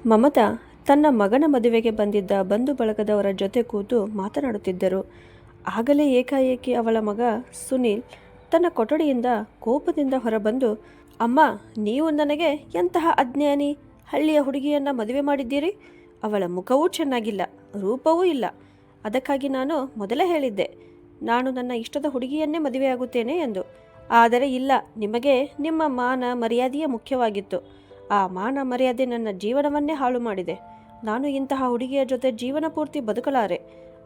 ಮಮತಾ ತನ್ನ ಮಗನ ಮದುವೆಗೆ ಬಂದಿದ್ದ ಬಂಧು ಬಳಗದವರ ಜೊತೆ ಕೂತು ಮಾತನಾಡುತ್ತಿದ್ದರು. ಆಗಲೇ ಏಕಾಏಕಿ ಅವಳ ಮಗ ಸುನೀಲ್ ತನ್ನ ಕೊಠಡಿಯಿಂದ ಕೋಪದಿಂದ ಹೊರಬಂದು, ಅಮ್ಮ, ನೀವು ನನಗೆ ಎಂತಹ ಅಜ್ಞಾನಿ ಹಳ್ಳಿಯ ಹುಡುಗಿಯನ್ನು ಮದುವೆ ಮಾಡಿದ್ದೀರಿ. ಅವಳ ಮುಖವೂ ಚೆನ್ನಾಗಿಲ್ಲ, ರೂಪವೂ ಇಲ್ಲ. ಅದಕ್ಕಾಗಿ ನಾನು ಮೊದಲೇ ಹೇಳಿದ್ದೆ, ನಾನು ನನ್ನ ಇಷ್ಟದ ಹುಡುಗಿಯನ್ನೇ ಮದುವೆಯಾಗುತ್ತೇನೆ ಎಂದು. ಆದರೆ ಇಲ್ಲ, ನಿಮಗೆ ನಿಮ್ಮ ಮಾನ ಮರ್ಯಾದೆಯೇ ಮುಖ್ಯವಾಗಿತ್ತು. ಆ ಮಾನ ಮರ್ಯಾದೆ ನನ್ನ ಜೀವನವನ್ನೇ ಹಾಳು ಮಾಡಿದೆ. ನಾನು ಇಂತಹ ಹುಡುಗಿಯ ಜೊತೆ ಜೀವನ ಪೂರ್ತಿ ಬದುಕಲಾರೆ.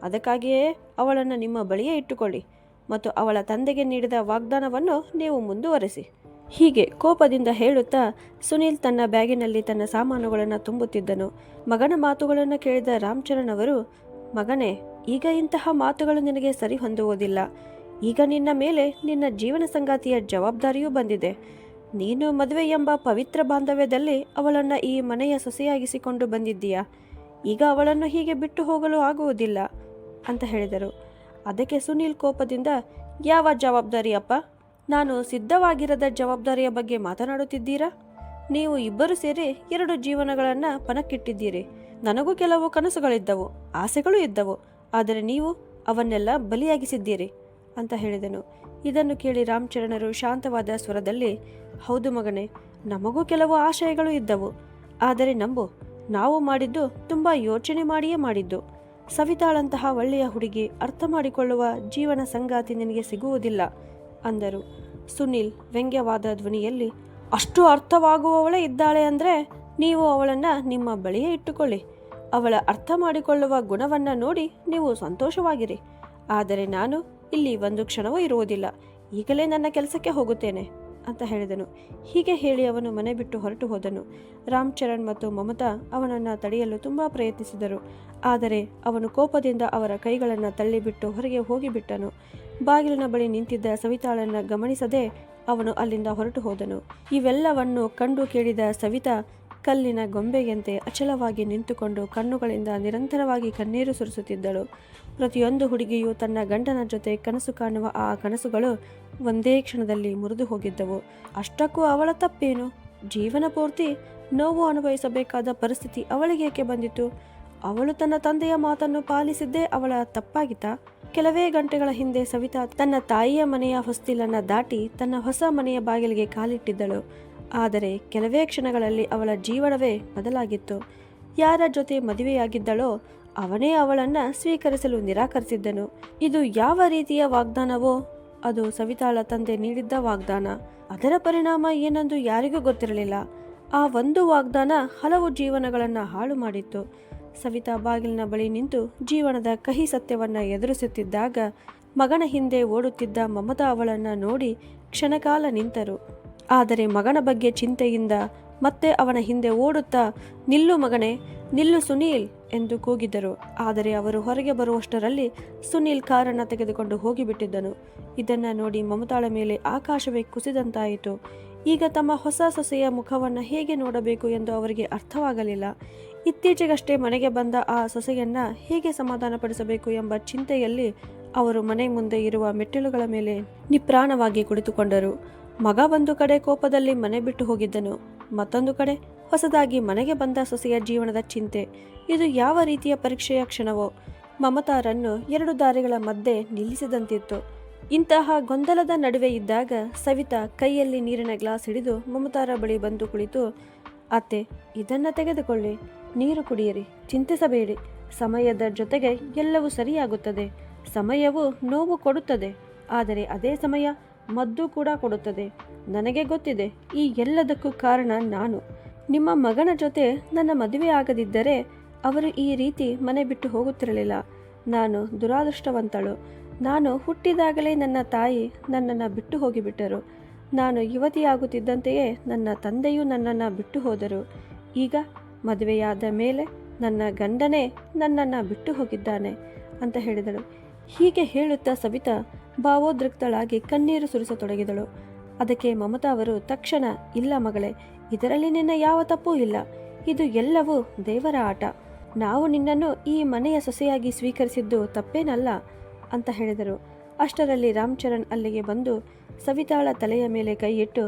ಅದಕ್ಕಾಗಿಯೇ ಅವಳನ್ನು ನಿಮ್ಮ ಬಳಿಯೇ ಇಟ್ಟುಕೊಳ್ಳಿ ಮತ್ತು ಅವಳ ತಂದೆಗೆ ನೀಡಿದ ವಾಗ್ದಾನವನ್ನು ನೀವು ಮುಂದುವರೆಸಿ. ಹೀಗೆ ಕೋಪದಿಂದ ಹೇಳುತ್ತಾ ಸುನೀಲ್ ತನ್ನ ಬ್ಯಾಗಿನಲ್ಲಿ ತನ್ನ ಸಾಮಾನುಗಳನ್ನು ತುಂಬುತ್ತಿದ್ದನು. ಮಗನ ಮಾತುಗಳನ್ನು ಕೇಳಿದ ರಾಮಚರಣ್ ಅವರು, ಮಗನೇ, ಈಗ ಇಂತಹ ಮಾತುಗಳು ನಿನಗೆ ಸರಿ ಹೊಂದುವುದಿಲ್ಲ. ಈಗ ನಿನ್ನ ಮೇಲೆ ನಿನ್ನ ಜೀವನ ಸಂಗಾತಿಯ ಜವಾಬ್ದಾರಿಯೂ ಬಂದಿದೆ. ನೀನು ಮದುವೆ ಎಂಬ ಪವಿತ್ರ ಬಾಂಧವ್ಯದಲ್ಲಿ ಅವಳನ್ನು ಈ ಮನೆಯ ಸೊಸೆಯಾಗಿಸಿಕೊಂಡು ಬಂದಿದ್ದೀಯಾ. ಈಗ ಅವಳನ್ನು ಹೀಗೆ ಬಿಟ್ಟು ಹೋಗಲು ಆಗುವುದಿಲ್ಲ ಅಂತ ಹೇಳಿದರು. ಅದಕ್ಕೆ ಸುನೀಲ್ ಕೋಪದಿಂದ, ಯಾವ ಜವಾಬ್ದಾರಿ ಅಪ್ಪ? ನಾನು ಸಿದ್ಧವಾಗಿರದ ಜವಾಬ್ದಾರಿಯ ಬಗ್ಗೆ ಮಾತನಾಡುತ್ತಿದ್ದೀರಾ? ನೀವು ಇಬ್ಬರು ಸೇರಿ 2 ಜೀವನಗಳನ್ನು ಪಣಕ್ಕಿಟ್ಟಿದ್ದೀರಿ. ನನಗೂ ಕೆಲವು ಕನಸುಗಳಿದ್ದವು, ಆಸೆಗಳೂ ಇದ್ದವು. ಆದರೆ ನೀವು ಅವನ್ನೆಲ್ಲ ಬಲಿಯಾಗಿಸಿದ್ದೀರಿ ಅಂತ ಹೇಳಿದನು. ಇದನ್ನು ಕೇಳಿ ರಾಮಚರಣರು ಶಾಂತವಾದ ಸ್ವರದಲ್ಲಿ, ಹೌದು ಮಗನೇ, ನಮಗೂ ಕೆಲವು ಆಶಯಗಳು ಇದ್ದವು. ಆದರೆ ನಂಬು, ನಾವು ಮಾಡಿದ್ದು ತುಂಬ ಯೋಚನೆ ಮಾಡಿಯೇ ಮಾಡಿದ್ದು. ಸವಿತಾಳಂತಹ ಒಳ್ಳೆಯ ಹುಡುಗಿ, ಅರ್ಥ ಮಾಡಿಕೊಳ್ಳುವ ಜೀವನ ಸಂಗಾತಿ ನಿನಗೆ ಸಿಗುವುದಿಲ್ಲ ಅಂದರು. ಸುನೀಲ್ ವ್ಯಂಗ್ಯವಾದ ಧ್ವನಿಯಲ್ಲಿ, ಅಷ್ಟು ಅರ್ಥವಾಗುವವಳೇ ಇದ್ದಾಳೆ ಅಂದರೆ ನೀವು ಅವಳನ್ನು ನಿಮ್ಮ ಬಳಿಯೇ ಇಟ್ಟುಕೊಳ್ಳಿ. ಅವಳ ಅರ್ಥ ಮಾಡಿಕೊಳ್ಳುವ ಗುಣವನ್ನು ನೋಡಿ ನೀವು ಸಂತೋಷವಾಗಿರಿ. ಆದರೆ ನಾನು ಇಲ್ಲಿ ಒಂದು ಕ್ಷಣವೂ ಇರುವುದಿಲ್ಲ. ಈಗಲೇ ನನ್ನ ಕೆಲಸಕ್ಕೆ ಹೋಗುತ್ತೇನೆ ಅಂತ ಹೇಳಿದನು. ಹೀಗೆ ಹೇಳಿ ಅವನು ಮನೆ ಬಿಟ್ಟು ಹೊರಟು ಹೋದನು. ರಾಮಚರಣ್ ಮತ್ತು ಮಮತಾ ಅವನನ್ನು ತಡೆಯಲು ತುಂಬ ಪ್ರಯತ್ನಿಸಿದರು. ಆದರೆ ಅವನು ಕೋಪದಿಂದ ಅವರ ಕೈಗಳನ್ನು ತಳ್ಳಿಬಿಟ್ಟು ಹೊರಗೆ ಹೋಗಿಬಿಟ್ಟನು. ಬಾಗಿಲಿನ ಬಳಿ ನಿಂತಿದ್ದ ಸವಿತಾಳನ್ನು ಗಮನಿಸದೆ ಅವನು ಅಲ್ಲಿಂದ ಹೊರಟು ಹೋದನು. ಇವೆಲ್ಲವನ್ನು ಕಂಡು ಕೇಳಿದ ಸವಿತಾ ಕಲ್ಲಿನ ಗೊಂಬೆಯಂತೆ ಅಚಲವಾಗಿ ನಿಂತುಕೊಂಡು ಕಣ್ಣುಗಳಿಂದ ನಿರಂತರವಾಗಿ ಕಣ್ಣೀರು ಸುರಿಸುತ್ತಿದ್ದಳು. ಪ್ರತಿಯೊಂದು ಹುಡುಗಿಯು ತನ್ನ ಗಂಡನ ಜೊತೆ ಕನಸು ಕಾಣುವ ಆ ಕನಸುಗಳು ಒಂದೇ ಕ್ಷಣದಲ್ಲಿ ಮುರಿದು ಹೋಗಿದ್ದವು. ಅಷ್ಟಕ್ಕೂ ಅವಳ ತಪ್ಪೇನು? ಜೀವನ ಪೂರ್ತಿ ನೋವು ಅನುಭವಿಸಬೇಕಾದ ಪರಿಸ್ಥಿತಿ ಅವಳಿಗೇಕೆ ಬಂದಿತು? ಅವಳು ತನ್ನ ತಂದೆಯ ಮಾತನ್ನು ಪಾಲಿಸಿದ್ದೇ ಅವಳ ತಪ್ಪಾಗಿತ್ತಾ? ಕೆಲವೇ ಗಂಟೆಗಳ ಹಿಂದೆ ಸವಿತಾ ತನ್ನ ತಾಯಿಯ ಮನೆಯ ಹೊಸ್ತಿಲನ್ನು ದಾಟಿ ತನ್ನ ಹೊಸ ಮನೆಯ ಬಾಗಿಲಿಗೆ ಕಾಲಿಟ್ಟಿದ್ದಳು. ಆದರೆ ಕೆಲವೇ ಕ್ಷಣಗಳಲ್ಲಿ ಅವಳ ಜೀವನವೇ ಬದಲಾಗಿತ್ತು. ಯಾರ ಜೊತೆ ಮದುವೆಯಾಗಿದ್ದಳೋ ಅವನೇ ಅವಳನ್ನು ಸ್ವೀಕರಿಸಲು ನಿರಾಕರಿಸಿದ್ದನು. ಇದು ಯಾವ ರೀತಿಯ ವಾಗ್ದಾನವೋ? ಅದು ಸವಿತಾಳ ತಂದೆ ನೀಡಿದ್ದ ವಾಗ್ದಾನ. ಅದರ ಪರಿಣಾಮ ಏನೆಂದು ಯಾರಿಗೂ ಗೊತ್ತಿರಲಿಲ್ಲ. ಆ ಒಂದು ವಾಗ್ದಾನ ಹಲವು ಜೀವನಗಳನ್ನು ಹಾಳು ಮಾಡಿತ್ತು. ಸವಿತಾ ಬಾಗಿಲಿನ ಬಳಿ ನಿಂತು ಜೀವನದ ಕಹಿ ಸತ್ಯವನ್ನು ಎದುರಿಸುತ್ತಿದ್ದಾಗ ಮಗನ ಹಿಂದೆ ಓಡುತ್ತಿದ್ದ ಮಮತಾ ಅವಳನ್ನು ನೋಡಿ ಕ್ಷಣಕಾಲ ನಿಂತರು. ಆದರೆ ಮಗನ ಬಗ್ಗೆ ಚಿಂತೆಯಿಂದ ಮತ್ತೆ ಅವನ ಹಿಂದೆ ಓಡುತ್ತಾ, ನಿಲ್ಲು ಮಗನೇ, ನಿಲ್ಲು ಸುನೀಲ್ ಎಂದು ಕೂಗಿದ್ದರು. ಆದರೆ ಅವರು ಹೊರಗೆ ಬರುವಷ್ಟರಲ್ಲಿ ಸುನೀಲ್ ಕಾರನ್ನು ತೆಗೆದುಕೊಂಡು ಹೋಗಿಬಿಟ್ಟಿದ್ದನು. ಇದನ್ನು ನೋಡಿ ಮಮತಾಳ ಮೇಲೆ ಆಕಾಶವೇ ಕುಸಿದಂತಾಯಿತು. ಈಗ ತಮ್ಮ ಹೊಸ ಸೊಸೆಯ ಮುಖವನ್ನು ಹೇಗೆ ನೋಡಬೇಕು ಎಂದು ಅವರಿಗೆ ಅರ್ಥವಾಗಲಿಲ್ಲ. ಇತ್ತೀಚೆಗಷ್ಟೇ ಮನೆಗೆ ಬಂದ ಆ ಸೊಸೆಯನ್ನ ಹೇಗೆ ಸಮಾಧಾನಪಡಿಸಬೇಕು ಎಂಬ ಚಿಂತೆಯಲ್ಲಿ ಅವರು ಮನೆ ಮುಂದೆ ಇರುವ ಮೆಟ್ಟಿಲುಗಳ ಮೇಲೆ ನಿಪ್ರಾಣವಾಗಿ ಕುಳಿತುಕೊಂಡರು. ಮಗ ಒಂದು ಕಡೆ ಕೋಪದಲ್ಲಿ ಮನೆ ಬಿಟ್ಟು ಹೋಗಿದ್ದನು, ಮತ್ತೊಂದು ಕಡೆ ಹೊಸದಾಗಿ ಮನೆಗೆ ಬಂದ ಸೊಸೆಯ ಜೀವನದ ಚಿಂತೆ. ಇದು ಯಾವ ರೀತಿಯ ಪರೀಕ್ಷೆಯ ಕ್ಷಣವೋ? ಮಮತಾರನ್ನು 2 ದಾರಿಗಳ ಮಧ್ಯೆ ನಿಲ್ಲಿಸಿದಂತಿತ್ತು. ಇಂತಹ ಗೊಂದಲದ ನಡುವೆ ಇದ್ದಾಗ ಸವಿತಾ ಕೈಯಲ್ಲಿ ನೀರಿನ ಗ್ಲಾಸ್ ಹಿಡಿದು ಮಮತಾರ ಬಳಿ ಬಂದು ಕುಳಿತು, ಅತ್ತೆ, ಇದನ್ನು ತೆಗೆದುಕೊಳ್ಳಿ, ನೀರು ಕುಡಿಯಿರಿ, ಚಿಂತಿಸಬೇಡಿ. ಸಮಯದ ಜೊತೆಗೆ ಎಲ್ಲವೂ ಸರಿಯಾಗುತ್ತದೆ. ಸಮಯವು ನೋವು ಕೊಡುತ್ತದೆ, ಆದರೆ ಅದೇ ಸಮಯ ಮದ್ದು ಕೂಡ ಕೊಡುತ್ತದೆ. ನನಗೆ ಗೊತ್ತಿದೆ, ಈ ಎಲ್ಲದಕ್ಕೂ ಕಾರಣ ನಾನು. ನಿಮ್ಮ ಮಗನ ಜೊತೆ ನನ್ನ ಮದುವೆ ಆಗದಿದ್ದರೆ ಅವರು ಈ ರೀತಿ ಮನೆ ಬಿಟ್ಟು ಹೋಗುತ್ತಿರಲಿಲ್ಲ. ನಾನು ದುರಾದೃಷ್ಟವಂತಳು. ನಾನು ಹುಟ್ಟಿದಾಗಲೇ ನನ್ನ ತಾಯಿ ನನ್ನನ್ನು ಬಿಟ್ಟು ಹೋಗಿಬಿಟ್ಟರು. ನಾನು ಯುವತಿಯಾಗುತ್ತಿದ್ದಂತೆಯೇ ನನ್ನ ತಂದೆಯೂ ನನ್ನನ್ನು ಬಿಟ್ಟು ಹೋದರು. ಈಗ ಮದುವೆಯಾದ ಮೇಲೆ ನನ್ನ ಗಂಡನೇ ನನ್ನನ್ನು ಬಿಟ್ಟು ಹೋಗಿದ್ದಾನೆ ಅಂತ ಹೇಳಿದಳು. ಹೀಗೆ ಹೇಳುತ್ತಾ ಸವಿತಾ ಭಾವೋದ್ರಿಕ್ತಳಾಗಿ ಕಣ್ಣೀರು ಸುರಿಸತೊಡಗಿದಳು. ಅದಕ್ಕೆ ಮಮತಾ ಅವರು ತಕ್ಷಣ, ಇಲ್ಲ ಮಗಳೇ, ಇದರಲ್ಲಿ ನಿನ್ನ ಯಾವ ತಪ್ಪೂ ಇಲ್ಲ. ಇದು ಎಲ್ಲವೂ ದೇವರ ಆಟ. ನಾವು ನಿನ್ನನ್ನು ಈ ಮನೆಯ ಸೊಸೆಯಾಗಿ ಸ್ವೀಕರಿಸಿದ್ದು ತಪ್ಪೇನಲ್ಲ ಅಂತ ಹೇಳಿದರು. ಅಷ್ಟರಲ್ಲಿ ರಾಮಚರಣ್ ಅಲ್ಲಿಗೆ ಬಂದು ಸವಿತಾಳ ತಲೆಯ ಮೇಲೆ ಕೈ ಇಟ್ಟು,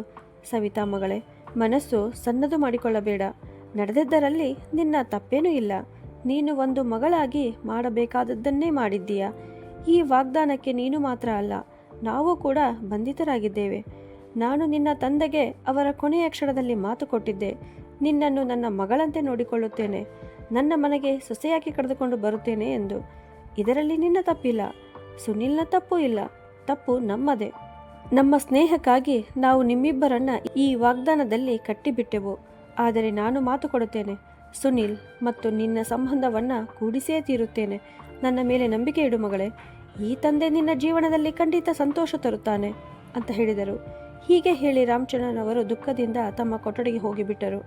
ಸವಿತಾ ಮಗಳೇ, ಮನಸ್ಸು ಸಣ್ಣದು ಮಾಡಿಕೊಳ್ಳಬೇಡ. ನಡೆದಿದ್ದರಲ್ಲಿ ನಿನ್ನ ತಪ್ಪೇನೂ ಇಲ್ಲ. ನೀನು ಒಂದು ಮಗಳಾಗಿ ಮಾಡಬೇಕಾದದ್ದನ್ನೇ ಮಾಡಿದ್ದೀಯ. ಈ ವಾಗ್ದಾನಕ್ಕೆ ನೀನು ಮಾತ್ರ ಅಲ್ಲ, ನಾವು ಕೂಡ ಬಂಧಿತರಾಗಿದ್ದೇವೆ. ನಾನು ನಿನ್ನ ತಂದೆಗೆ ಅವರ ಕೊನೆಯ ಕ್ಷಣದಲ್ಲಿ ಮಾತು ಕೊಟ್ಟಿದ್ದೆ, ನಿನ್ನನ್ನು ನನ್ನ ಮಗಳಂತೆ ನೋಡಿಕೊಳ್ಳುತ್ತೇನೆ, ನನ್ನ ಮನೆಗೆ ಸೊಸೆಯಾಗಿ ಕರೆದುಕೊಂಡು ಬರುತ್ತೇನೆ ಎಂದು. ಇದರಲ್ಲಿ ನಿನ್ನ ತಪ್ಪಿಲ್ಲ, ಸುನಿಲ್ನ ತಪ್ಪು ಇಲ್ಲ, ತಪ್ಪು ನಮ್ಮದೇ. ನಮ್ಮ ಸ್ನೇಹಕ್ಕಾಗಿ ನಾವು ನಿಮ್ಮಿಬ್ಬರನ್ನ ಈ ವಾಗ್ದಾನದಲ್ಲಿ ಕಟ್ಟಿಬಿಟ್ಟೆವು. ಆದರೆ ನಾನು ಮಾತು ಕೊಡುತ್ತೇನೆ, ಸುನಿಲ್ ಮತ್ತು ನಿನ್ನ ಸಂಬಂಧವನ್ನು ಕೂಡಿಸೇ ತೀರುತ್ತೇನೆ. ನನ್ನ ಮೇಲೆ ನಂಬಿಕೆ ಇಡು ಮಗಳೇ. ಈ ತಂದೆ ನಿನ್ನ ಜೀವನದಲ್ಲಿ ಖಂಡಿತ ಸಂತೋಷ ತರುತ್ತಾನೆ ಅಂತ ಹೇಳಿದರು. ಹೀಗೆ ಹೇಳಿ ರಾಮಚಂದ್ರನ್ ಅವರು ದುಃಖದಿಂದ ತಮ್ಮ ಕೊಠಡಿಗೆ ಹೋಗಿಬಿಟ್ಟರು.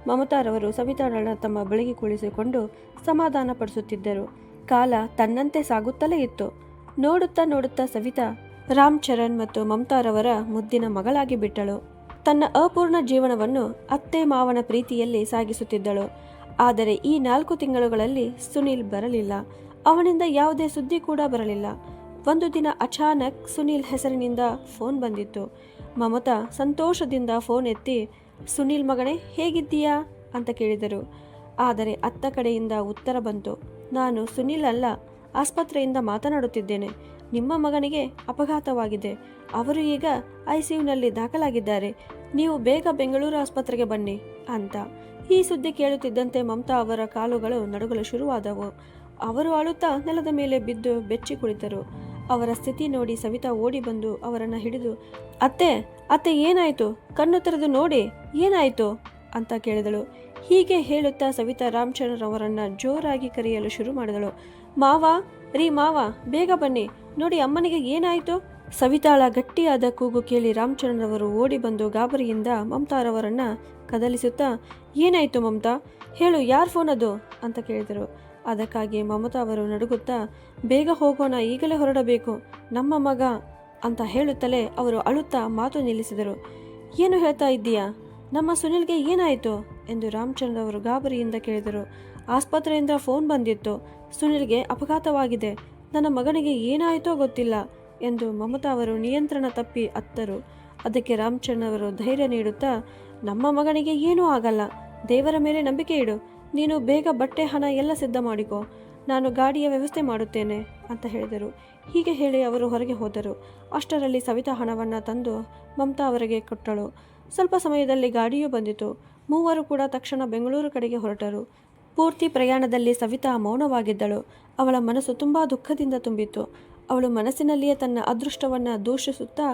ಮಮತಾರವರು ಸವಿತಾಳನ್ನ ತಮ್ಮ ಬಳಿಗೆ ಕುಳಿಸಿಕೊಂಡು ಸಮಾಧಾನ ಪಡಿಸುತ್ತಿದ್ದರು. ಕಾಲ ತನ್ನಂತೆ ಸಾಗುತ್ತಲೇ ಇತ್ತು. ನೋಡುತ್ತಾ ನೋಡುತ್ತಾ ಸವಿತಾ ರಾಮ್ಚರಣ್ ಮತ್ತು ಮಮತಾರವರ ಮುದ್ದಿನ ಮಗಳಾಗಿ ಬಿಟ್ಟಳು. ತನ್ನ ಅಪೂರ್ಣ ಜೀವನವನ್ನು ಅತ್ತೆ ಮಾವನ ಪ್ರೀತಿಯಲ್ಲಿ ಸಾಗಿಸುತ್ತಿದ್ದಳು. ಆದರೆ ಈ 4 ತಿಂಗಳುಗಳಲ್ಲಿ ಸುನಿಲ್ ಬರಲಿಲ್ಲ. ಅವನಿಂದ ಯಾವುದೇ ಸುದ್ದಿ ಕೂಡ ಬರಲಿಲ್ಲ. ಒಂದು ದಿನ ಅಚಾನಕ್ ಸುನಿಲ್ ಹೆಸರಿನಿಂದ ಫೋನ್ ಬಂದಿತ್ತು. ಮಮತಾ ಸಂತೋಷದಿಂದ ಫೋನ್ ಎತ್ತಿ, ಸುನಿಲ್ ಮಗನೇ ಹೇಗಿದ್ದೀಯಾ ಅಂತ ಕೇಳಿದರು. ಆದರೆ ಅತ್ತ ಕಡೆಯಿಂದ ಉತ್ತರ ಬಂತು, ನಾನು ಸುನಿಲ್ ಅಲ್ಲ, ಆಸ್ಪತ್ರೆಯಿಂದ ಮಾತನಾಡುತ್ತಿದ್ದೇನೆ. ನಿಮ್ಮ ಮಗನಿಗೆ ಅಪಘಾತವಾಗಿದೆ. ಅವರು ಈಗ ICUನಲ್ಲಿ ದಾಖಲಾಗಿದ್ದಾರೆ. ನೀವು ಬೇಗ ಬೆಂಗಳೂರು ಆಸ್ಪತ್ರೆಗೆ ಬನ್ನಿ ಅಂತ. ಈ ಸುದ್ದಿ ಕೇಳುತ್ತಿದ್ದಂತೆ ಮಮತಾ ಅವರ ಕಾಲುಗಳು ನಡುಗಲು ಶುರುವಾದವು. ಅವರು ಅಳುತ್ತಾ ನೆಲದ ಮೇಲೆ ಬಿದ್ದು ಬೆಚ್ಚಿ ಕುಳಿತರು. ಅವರ ಸ್ಥಿತಿ ನೋಡಿ ಸವಿತಾ ಓಡಿ ಬಂದು ಅವರನ್ನು ಹಿಡಿದು, ಅತ್ತೆ ಅತ್ತೆ ಏನಾಯಿತು? ಕಣ್ಣು ತೆರೆದು ನೋಡಿ, ಏನಾಯಿತು ಅಂತ ಕೇಳಿದಳು. ಹೀಗೆ ಹೇಳುತ್ತಾ ಸವಿತಾ ರಾಮಚಂದ್ರನ್ ಅವರನ್ನ ಜೋರಾಗಿ ಕರೆಯಲು ಶುರು ಮಾಡಿದಳು. ಮಾವ, ರೀ ಮಾವ, ಬೇಗ ಬನ್ನಿ, ನೋಡಿ ಅಮ್ಮನಿಗೆ ಏನಾಯಿತು? ಸವಿತಾಳ ಗಟ್ಟಿಯಾದ ಕೂಗು ಕೇಳಿ ರಾಮಚಂದ್ರನ್ ಅವರು ಓಡಿ ಬಂದು ಗಾಬರಿಯಿಂದ ಮಮತಾರವರನ್ನ ಕದಲಿಸುತ್ತಾ, ಏನಾಯಿತು ಮಮತಾ, ಹೇಳು, ಯಾರ್ ಫೋನ್ ಅದು ಅಂತ ಕೇಳಿದರು. ಅದಕ್ಕಾಗಿ ಮಮತಾ ಅವರು ನಡುಗುತ್ತಾ, ಬೇಗ ಹೋಗೋಣ, ಈಗಲೇ ಹೊರಡಬೇಕು, ನಮ್ಮ ಮಗ ಅಂತ ಹೇಳುತ್ತಲೇ ಅವರು ಅಳುತ್ತಾ ಮಾತು ನಿಲ್ಲಿಸಿದರು. ಏನು ಹೇಳ್ತಾ ಇದ್ದೀಯಾ? ನಮ್ಮ ಸುನಿಲ್ಗೆ ಏನಾಯಿತು ಎಂದು ರಾಮಚಂದ್ರ ಅವರು ಗಾಬರಿಯಿಂದ ಕೇಳಿದರು. ಆಸ್ಪತ್ರೆಯಿಂದ ಫೋನ್ ಬಂದಿತ್ತು, ಸುನಿಲ್ಗೆ ಅಪಘಾತವಾಗಿದೆ, ನನ್ನ ಮಗನಿಗೆ ಏನಾಯಿತೋ ಗೊತ್ತಿಲ್ಲ ಎಂದು ಮಮತಾ ಅವರು ನಿಯಂತ್ರಣ ತಪ್ಪಿ ಅತ್ತರು. ಅದಕ್ಕೆ ರಾಮಚಂದ್ರ ಅವರು ಧೈರ್ಯ ನೀಡುತ್ತಾ, ನಮ್ಮ ಮಗನಿಗೆ ಏನೂ ಆಗಲ್ಲ, ದೇವರ ಮೇಲೆ ನಂಬಿಕೆ ಇಡು, ನೀನು ಬೇಗ ಬಟ್ಟೆ ಹಣ ಎಲ್ಲ ಸಿದ್ಧ ಮಾಡಿಕೊ, ನಾನು ಗಾಡಿಯ ವ್ಯವಸ್ಥೆ ಮಾಡುತ್ತೇನೆ ಅಂತ ಹೇಳಿದರು. ಹೀಗೆ ಹೇಳಿ ಅವರು ಹೊರಗೆ ಹೋದರು. ಅಷ್ಟರಲ್ಲಿ ಸವಿತಾ ಹಣವನ್ನು ತಂದು ಮಮತಾ ಅವರಿಗೆ ಕೊಟ್ಟಳು. ಸ್ವಲ್ಪ ಸಮಯದಲ್ಲಿ ಗಾಡಿಯೂ ಬಂದಿತು. ಮೂವರು ಕೂಡ ತಕ್ಷಣ ಬೆಂಗಳೂರು ಕಡೆಗೆ ಹೊರಟರು. ಪೂರ್ತಿ ಪ್ರಯಾಣದಲ್ಲಿ ಸವಿತಾ ಮೌನವಾಗಿದ್ದಳು. ಅವಳ ಮನಸ್ಸು ತುಂಬ ದುಃಖದಿಂದ ತುಂಬಿತ್ತು. ಅವಳು ಮನಸ್ಸಿನಲ್ಲಿಯೇ ತನ್ನ ಅದೃಷ್ಟವನ್ನು ದೂಷಿಸುತ್ತಾ,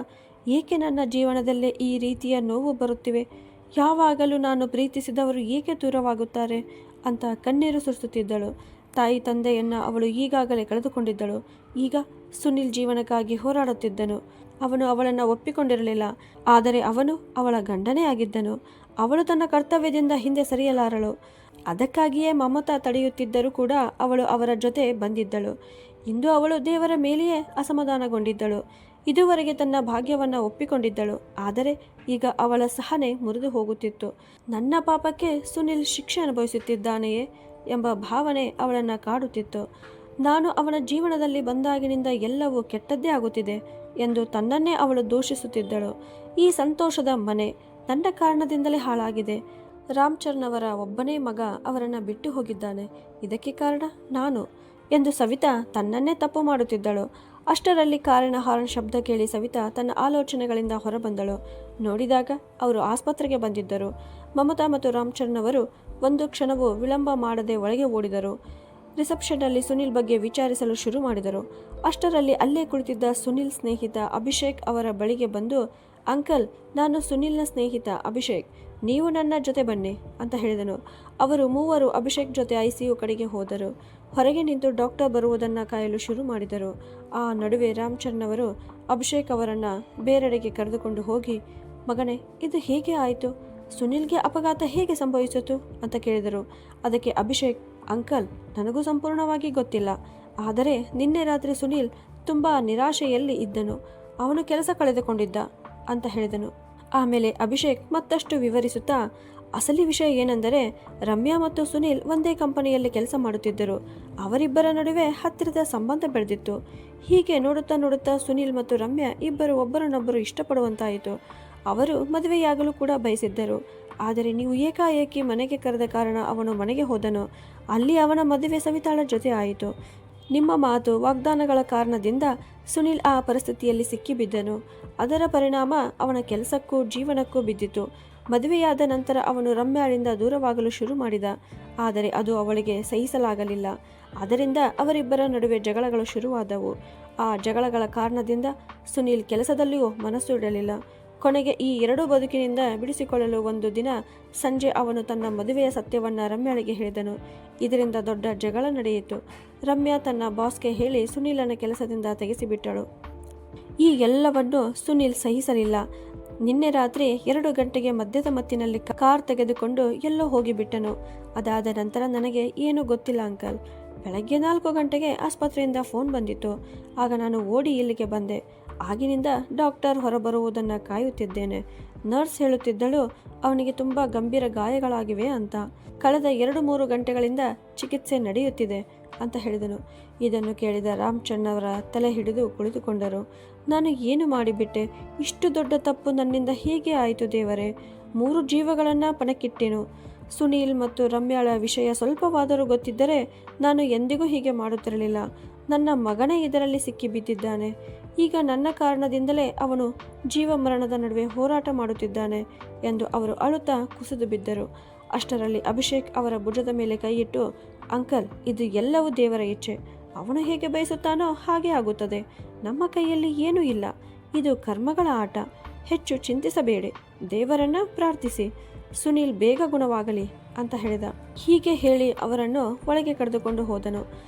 ಏಕೆ ನನ್ನ ಜೀವನದಲ್ಲೇ ಈ ರೀತಿಯ ನೋವು ಬರುತ್ತಿವೆ, ಯಾವಾಗಲೂ ನಾನು ಪ್ರೀತಿಸಿದವರು ಏಕೆ ದೂರವಾಗುತ್ತಾರೆ ಅಂತ ಕಣ್ಣೀರು ಸುರಿಸುತ್ತಿದ್ದಳು. ತಾಯಿ ತಂದೆಯನ್ನು ಅವಳು ಈಗಾಗಲೇ ಕಳೆದುಕೊಂಡಿದ್ದಳು. ಈಗ ಸುನಿಲ್ ಜೀವನಕ್ಕಾಗಿ ಹೋರಾಡುತ್ತಿದ್ದನು. ಅವನು ಅವಳನ್ನು ಒಪ್ಪಿಕೊಂಡಿರಲಿಲ್ಲ, ಆದರೆ ಅವನು ಅವಳ ಗಂಡನೇ ಆಗಿದ್ದನು. ಅವಳು ತನ್ನ ಕರ್ತವ್ಯದಿಂದ ಹಿಂದೆ ಸರಿಯಲಾರಳು. ಅದಕ್ಕಾಗಿಯೇ ಮಮತಾ ತಡೆಯುತ್ತಿದ್ದರೂ ಕೂಡ ಅವಳು ಅವರ ಜೊತೆ ಬಂದಿದ್ದಳು. ಇಂದು ಅವಳು ದೇವರ ಮೇಲೆಯೇ ಅಸಮಾಧಾನಗೊಂಡಿದ್ದಳು. ಇದುವರೆಗೆ ತನ್ನ ಭಾಗ್ಯವನ್ನು ಒಪ್ಪಿಕೊಂಡಿದ್ದಳು, ಆದರೆ ಈಗ ಅವಳ ಸಹನೆ ಮುರಿದು ಹೋಗುತ್ತಿತ್ತು. ನನ್ನ ಪಾಪಕ್ಕೆ ಸುನಿಲ್ ಶಿಕ್ಷೆ ಅನುಭವಿಸುತ್ತಿದ್ದಾನೆಯೇ ಎಂಬ ಭಾವನೆ ಅವಳನ್ನು ಕಾಡುತ್ತಿತ್ತು. ನಾನು ಅವನ ಜೀವನದಲ್ಲಿ ಬಂದಾಗಿನಿಂದ ಎಲ್ಲವೂ ಕೆಟ್ಟದ್ದೇ ಆಗುತ್ತಿದೆ ಎಂದು ತನ್ನನ್ನೇ ಅವಳು ದೂಷಿಸುತ್ತಿದ್ದಳು. ಈ ಸಂತೋಷದ ಮನೆ ನನ್ನ ಕಾರಣದಿಂದಲೇ ಹಾಳಾಗಿದೆ. ರಾಮಚರಣ್ ಅವರ ಒಬ್ಬನೇ ಮಗ ಅವರನ್ನು ಬಿಟ್ಟು ಹೋಗಿದ್ದಾನೆ. ಇದಕ್ಕೆ ಕಾರಣ ನಾನು ಎಂದು ಸವಿತಾ ತನ್ನನ್ನೇ ತಪ್ಪು ಮಾಡುತ್ತಿದ್ದಳು. ಅಷ್ಟರಲ್ಲಿ ಕಾರಿನ ಹಾರ್ನ್ ಶಬ್ದ ಕೇಳಿ ಸವಿತಾ ತನ್ನ ಆಲೋಚನೆಗಳಿಂದ ಹೊರಬಂದಳು. ನೋಡಿದಾಗ ಅವರು ಆಸ್ಪತ್ರೆಗೆ ಬಂದಿದ್ದರು. ಮಮತಾ ಮತ್ತು ರಾಮಚರಣ್ ಅವರು ಒಂದು ಕ್ಷಣವೂ ವಿಳಂಬ ಮಾಡದೆ ಒಳಗೆ ಓಡಿದರು. ರಿಸೆಪ್ಷನ್ನಲ್ಲಿ ಸುನಿಲ್ ಬಗ್ಗೆ ವಿಚಾರಿಸಲು ಶುರು ಮಾಡಿದರು. ಅಷ್ಟರಲ್ಲಿ ಅಲ್ಲೇ ಕುಳಿತಿದ್ದ ಸುನಿಲ್ ಸ್ನೇಹಿತ ಅಭಿಷೇಕ್ ಅವರ ಬಳಿಗೆ ಬಂದು, ಅಂಕಲ್, ನಾನು ಸುನಿಲ್ನ ಸ್ನೇಹಿತ ಅಭಿಷೇಕ್, ನೀವು ನನ್ನ ಜೊತೆ ಬನ್ನಿ ಅಂತ ಹೇಳಿದನು. ಅವರು ಮೂವರು ಅಭಿಷೇಕ್ ಜೊತೆ ICU ಕಡೆಗೆ ಹೋದರು. ಹೊರಗೆ ನಿಂತು ಡಾಕ್ಟರ್ ಬರುವುದನ್ನು ಕಾಯಲು ಶುರು ಮಾಡಿದರು. ಆ ನಡುವೆ ರಾಮಚರಣ್ ಅವರು ಅಭಿಷೇಕ್ ಅವರನ್ನು ಬೇರೆಡೆಗೆ ಕರೆದುಕೊಂಡು ಹೋಗಿ, ಮಗನೇ, ಇದು ಹೇಗೆ ಆಯಿತು? ಸುನಿಲ್ಗೆ ಅಪಘಾತ ಹೇಗೆ ಸಂಭವಿಸಿತು ಅಂತ ಕೇಳಿದರು. ಅದಕ್ಕೆ ಅಭಿಷೇಕ್, ಅಂಕಲ್, ನನಗೂ ಸಂಪೂರ್ಣವಾಗಿ ಗೊತ್ತಿಲ್ಲ, ಆದರೆ ನಿನ್ನೆ ರಾತ್ರಿ ಸುನಿಲ್ ತುಂಬ ನಿರಾಶೆಯಲ್ಲಿ ಇದ್ದನು, ಅವನು ಕೆಲಸ ಕಳೆದುಕೊಂಡಿದ್ದ ಅಂತ ಹೇಳಿದನು. ಆಮೇಲೆ ಅಭಿಷೇಕ್ ಮತ್ತಷ್ಟು ವಿವರಿಸುತ್ತಾ, ಅಸಲಿ ವಿಷಯ ಏನೆಂದರೆ ರಮ್ಯಾ ಮತ್ತು ಸುನಿಲ್ ಒಂದೇ ಕಂಪನಿಯಲ್ಲಿ ಕೆಲಸ ಮಾಡುತ್ತಿದ್ದರು. ಅವರಿಬ್ಬರ ನಡುವೆ ಹತ್ತಿರದ ಸಂಬಂಧ ಬೆಳೆದಿತ್ತು. ಹೀಗೆ ನೋಡುತ್ತಾ ನೋಡುತ್ತಾ ಸುನಿಲ್ ಮತ್ತು ರಮ್ಯಾ ಇಬ್ಬರು ಒಬ್ಬರನ್ನೊಬ್ಬರು ಇಷ್ಟಪಡುವಂತಾಯಿತು. ಅವರು ಮದುವೆಯಾಗಲು ಕೂಡ ಬಯಸಿದ್ದರು. ಆದರೆ ನೀವು ಏಕಾಏಕಿ ಮನೆಗೆ ಕರೆದ ಕಾರಣ ಅವನು ಮನೆಗೆ ಹೋದನು. ಅಲ್ಲಿ ಅವನ ಮದುವೆ ಸವಿತಾಳ ಜೊತೆ ಆಯಿತು. ನಿಮ್ಮ ಮಾತು ವಾಗ್ದಾನಗಳ ಕಾರಣದಿಂದ ಸುನಿಲ್ ಆ ಪರಿಸ್ಥಿತಿಯಲ್ಲಿ ಸಿಕ್ಕಿಬಿದ್ದನು. ಅದರ ಪರಿಣಾಮ ಅವನ ಕೆಲಸಕ್ಕೂ ಜೀವನಕ್ಕೂ ಬಿದ್ದಿತು. ಮದುವೆಯಾದ ನಂತರ ಅವನು ರಮ್ಯಾಳಿಂದ ದೂರವಾಗಲು ಶುರು ಮಾಡಿದ. ಆದರೆ ಅದು ಅವಳಿಗೆ ಸಹಿಸಲಾಗಲಿಲ್ಲ. ಅದರಿಂದ ಅವರಿಬ್ಬರ ನಡುವೆ ಜಗಳಗಳು ಶುರುವಾದವು. ಆ ಜಗಳಗಳ ಕಾರಣದಿಂದ ಸುನಿಲ್ ಕೆಲಸದಲ್ಲಿಯೂ ಮನಸ್ಸು ಇಡಲಿಲ್ಲ. ಕೊನೆಗೆ ಈ ಎರಡೂ ಬದುಕಿನಿಂದ ಬಿಡಿಸಿಕೊಳ್ಳಲು ಒಂದು ದಿನ ಸಂಜೆ ಅವನು ತನ್ನ ಮದುವೆಯ ಸತ್ಯವನ್ನು ರಮ್ಯಾಳಿಗೆ ಹೇಳಿದನು. ಇದರಿಂದ ದೊಡ್ಡ ಜಗಳ ನಡೆಯಿತು. ರಮ್ಯಾ ತನ್ನ ಬಾಸ್ಗೆ ಹೇಳಿ ಸುನಿಲನ ಕೆಲಸದಿಂದ ತೆಗೆಸಿಬಿಟ್ಟಳು. ಈ ಎಲ್ಲವನ್ನು ಸುನಿಲ್ ಸಹಿಸಲಿಲ್ಲ. ನಿನ್ನೆ ರಾತ್ರಿ 2 ಗಂಟೆಗೆ ಮದ್ಯದ ಮತ್ತಿನಲ್ಲಿ ಕಾರ್ ತೆಗೆದುಕೊಂಡು ಎಲ್ಲೋ ಹೋಗಿಬಿಟ್ಟನು. ಅದಾದ ನಂತರ ನನಗೆ ಏನೂ ಗೊತ್ತಿಲ್ಲ ಅಂಕಲ್. ಬೆಳಗ್ಗೆ 4 ಗಂಟೆಗೆ ಆಸ್ಪತ್ರೆಯಿಂದ ಫೋನ್ ಬಂದಿತ್ತು. ಆಗ ನಾನು ಓಡಿ ಇಲ್ಲಿಗೆ ಬಂದೆ. ಆಗಿನಿಂದ ಡಾಕ್ಟರ್ ಹೊರಬರುವುದನ್ನು ಕಾಯುತ್ತಿದ್ದೇನೆ. ನರ್ಸ್ ಹೇಳುತ್ತಿದ್ದಳು, ಅವನಿಗೆ ತುಂಬ ಗಂಭೀರ ಗಾಯಗಳಾಗಿವೆ ಅಂತ. ಕಳೆದ 2-3 ಗಂಟೆಗಳಿಂದ ಚಿಕಿತ್ಸೆ ನಡೆಯುತ್ತಿದೆ ಅಂತ ಹೇಳಿದನು. ಇದನ್ನು ಕೇಳಿದ ರಾಮಚಂದ್ರವರ ತಲೆ ಹಿಡಿದು ಕುಳಿತುಕೊಂಡರು. ನಾನು ಏನು ಮಾಡಿಬಿಟ್ಟೆ? ಇಷ್ಟು ದೊಡ್ಡ ತಪ್ಪು ನನ್ನಿಂದ ಹೇಗೆ ಆಯಿತು ದೇವರೇ? 3 ಜೀವಗಳನ್ನು ಪಣಕ್ಕಿಟ್ಟೆನು. ಸುನೀಲ್ ಮತ್ತು ರಮ್ಯಾಳ ವಿಷಯ ಸ್ವಲ್ಪವಾದರೂ ಗೊತ್ತಿದ್ದರೆ ನಾನು ಎಂದಿಗೂ ಹೀಗೆ ಮಾಡುತ್ತಿರಲಿಲ್ಲ. ನನ್ನ ಮಗನೇ ಇದರಲ್ಲಿ ಸಿಕ್ಕಿಬಿದ್ದಿದ್ದಾನೆ. ಈಗ ನನ್ನ ಕಾರಣದಿಂದಲೇ ಅವನು ಜೀವ ಮರಣದ ನಡುವೆ ಹೋರಾಟ ಮಾಡುತ್ತಿದ್ದಾನೆ ಎಂದು ಅವರು ಅಳುತ್ತಾ ಕುಸಿದು ಬಿದ್ದರು. ಅಷ್ಟರಲ್ಲಿ ಅಭಿಷೇಕ್ ಅವರ ಭುಜದ ಮೇಲೆ ಕೈಯಿಟ್ಟು, ಅಂಕಲ್, ಇದು ಎಲ್ಲವೂ ದೇವರ ಇಚ್ಛೆ. ಅವನು ಹೇಗೆ ಬಯಸುತ್ತಾನೋ ಹಾಗೆ ಆಗುತ್ತದೆ. ನಮ್ಮ ಕೈಯಲ್ಲಿ ಏನೂ ಇಲ್ಲ. ಇದು ಕರ್ಮಗಳ ಆಟ. ಹೆಚ್ಚು ಚಿಂತಿಸಬೇಡಿ. ದೇವರನ್ನ ಪ್ರಾರ್ಥಿಸಿ. ಸುನೀಲ್ ಬೇಗ ಗುಣವಾಗಲಿ ಅಂತ ಹೇಳಿದ. ಹೀಗೆ ಹೇಳಿ ಅವರನ್ನು ಒಳಗೆ ಕರೆದುಕೊಂಡು ಹೋದನು.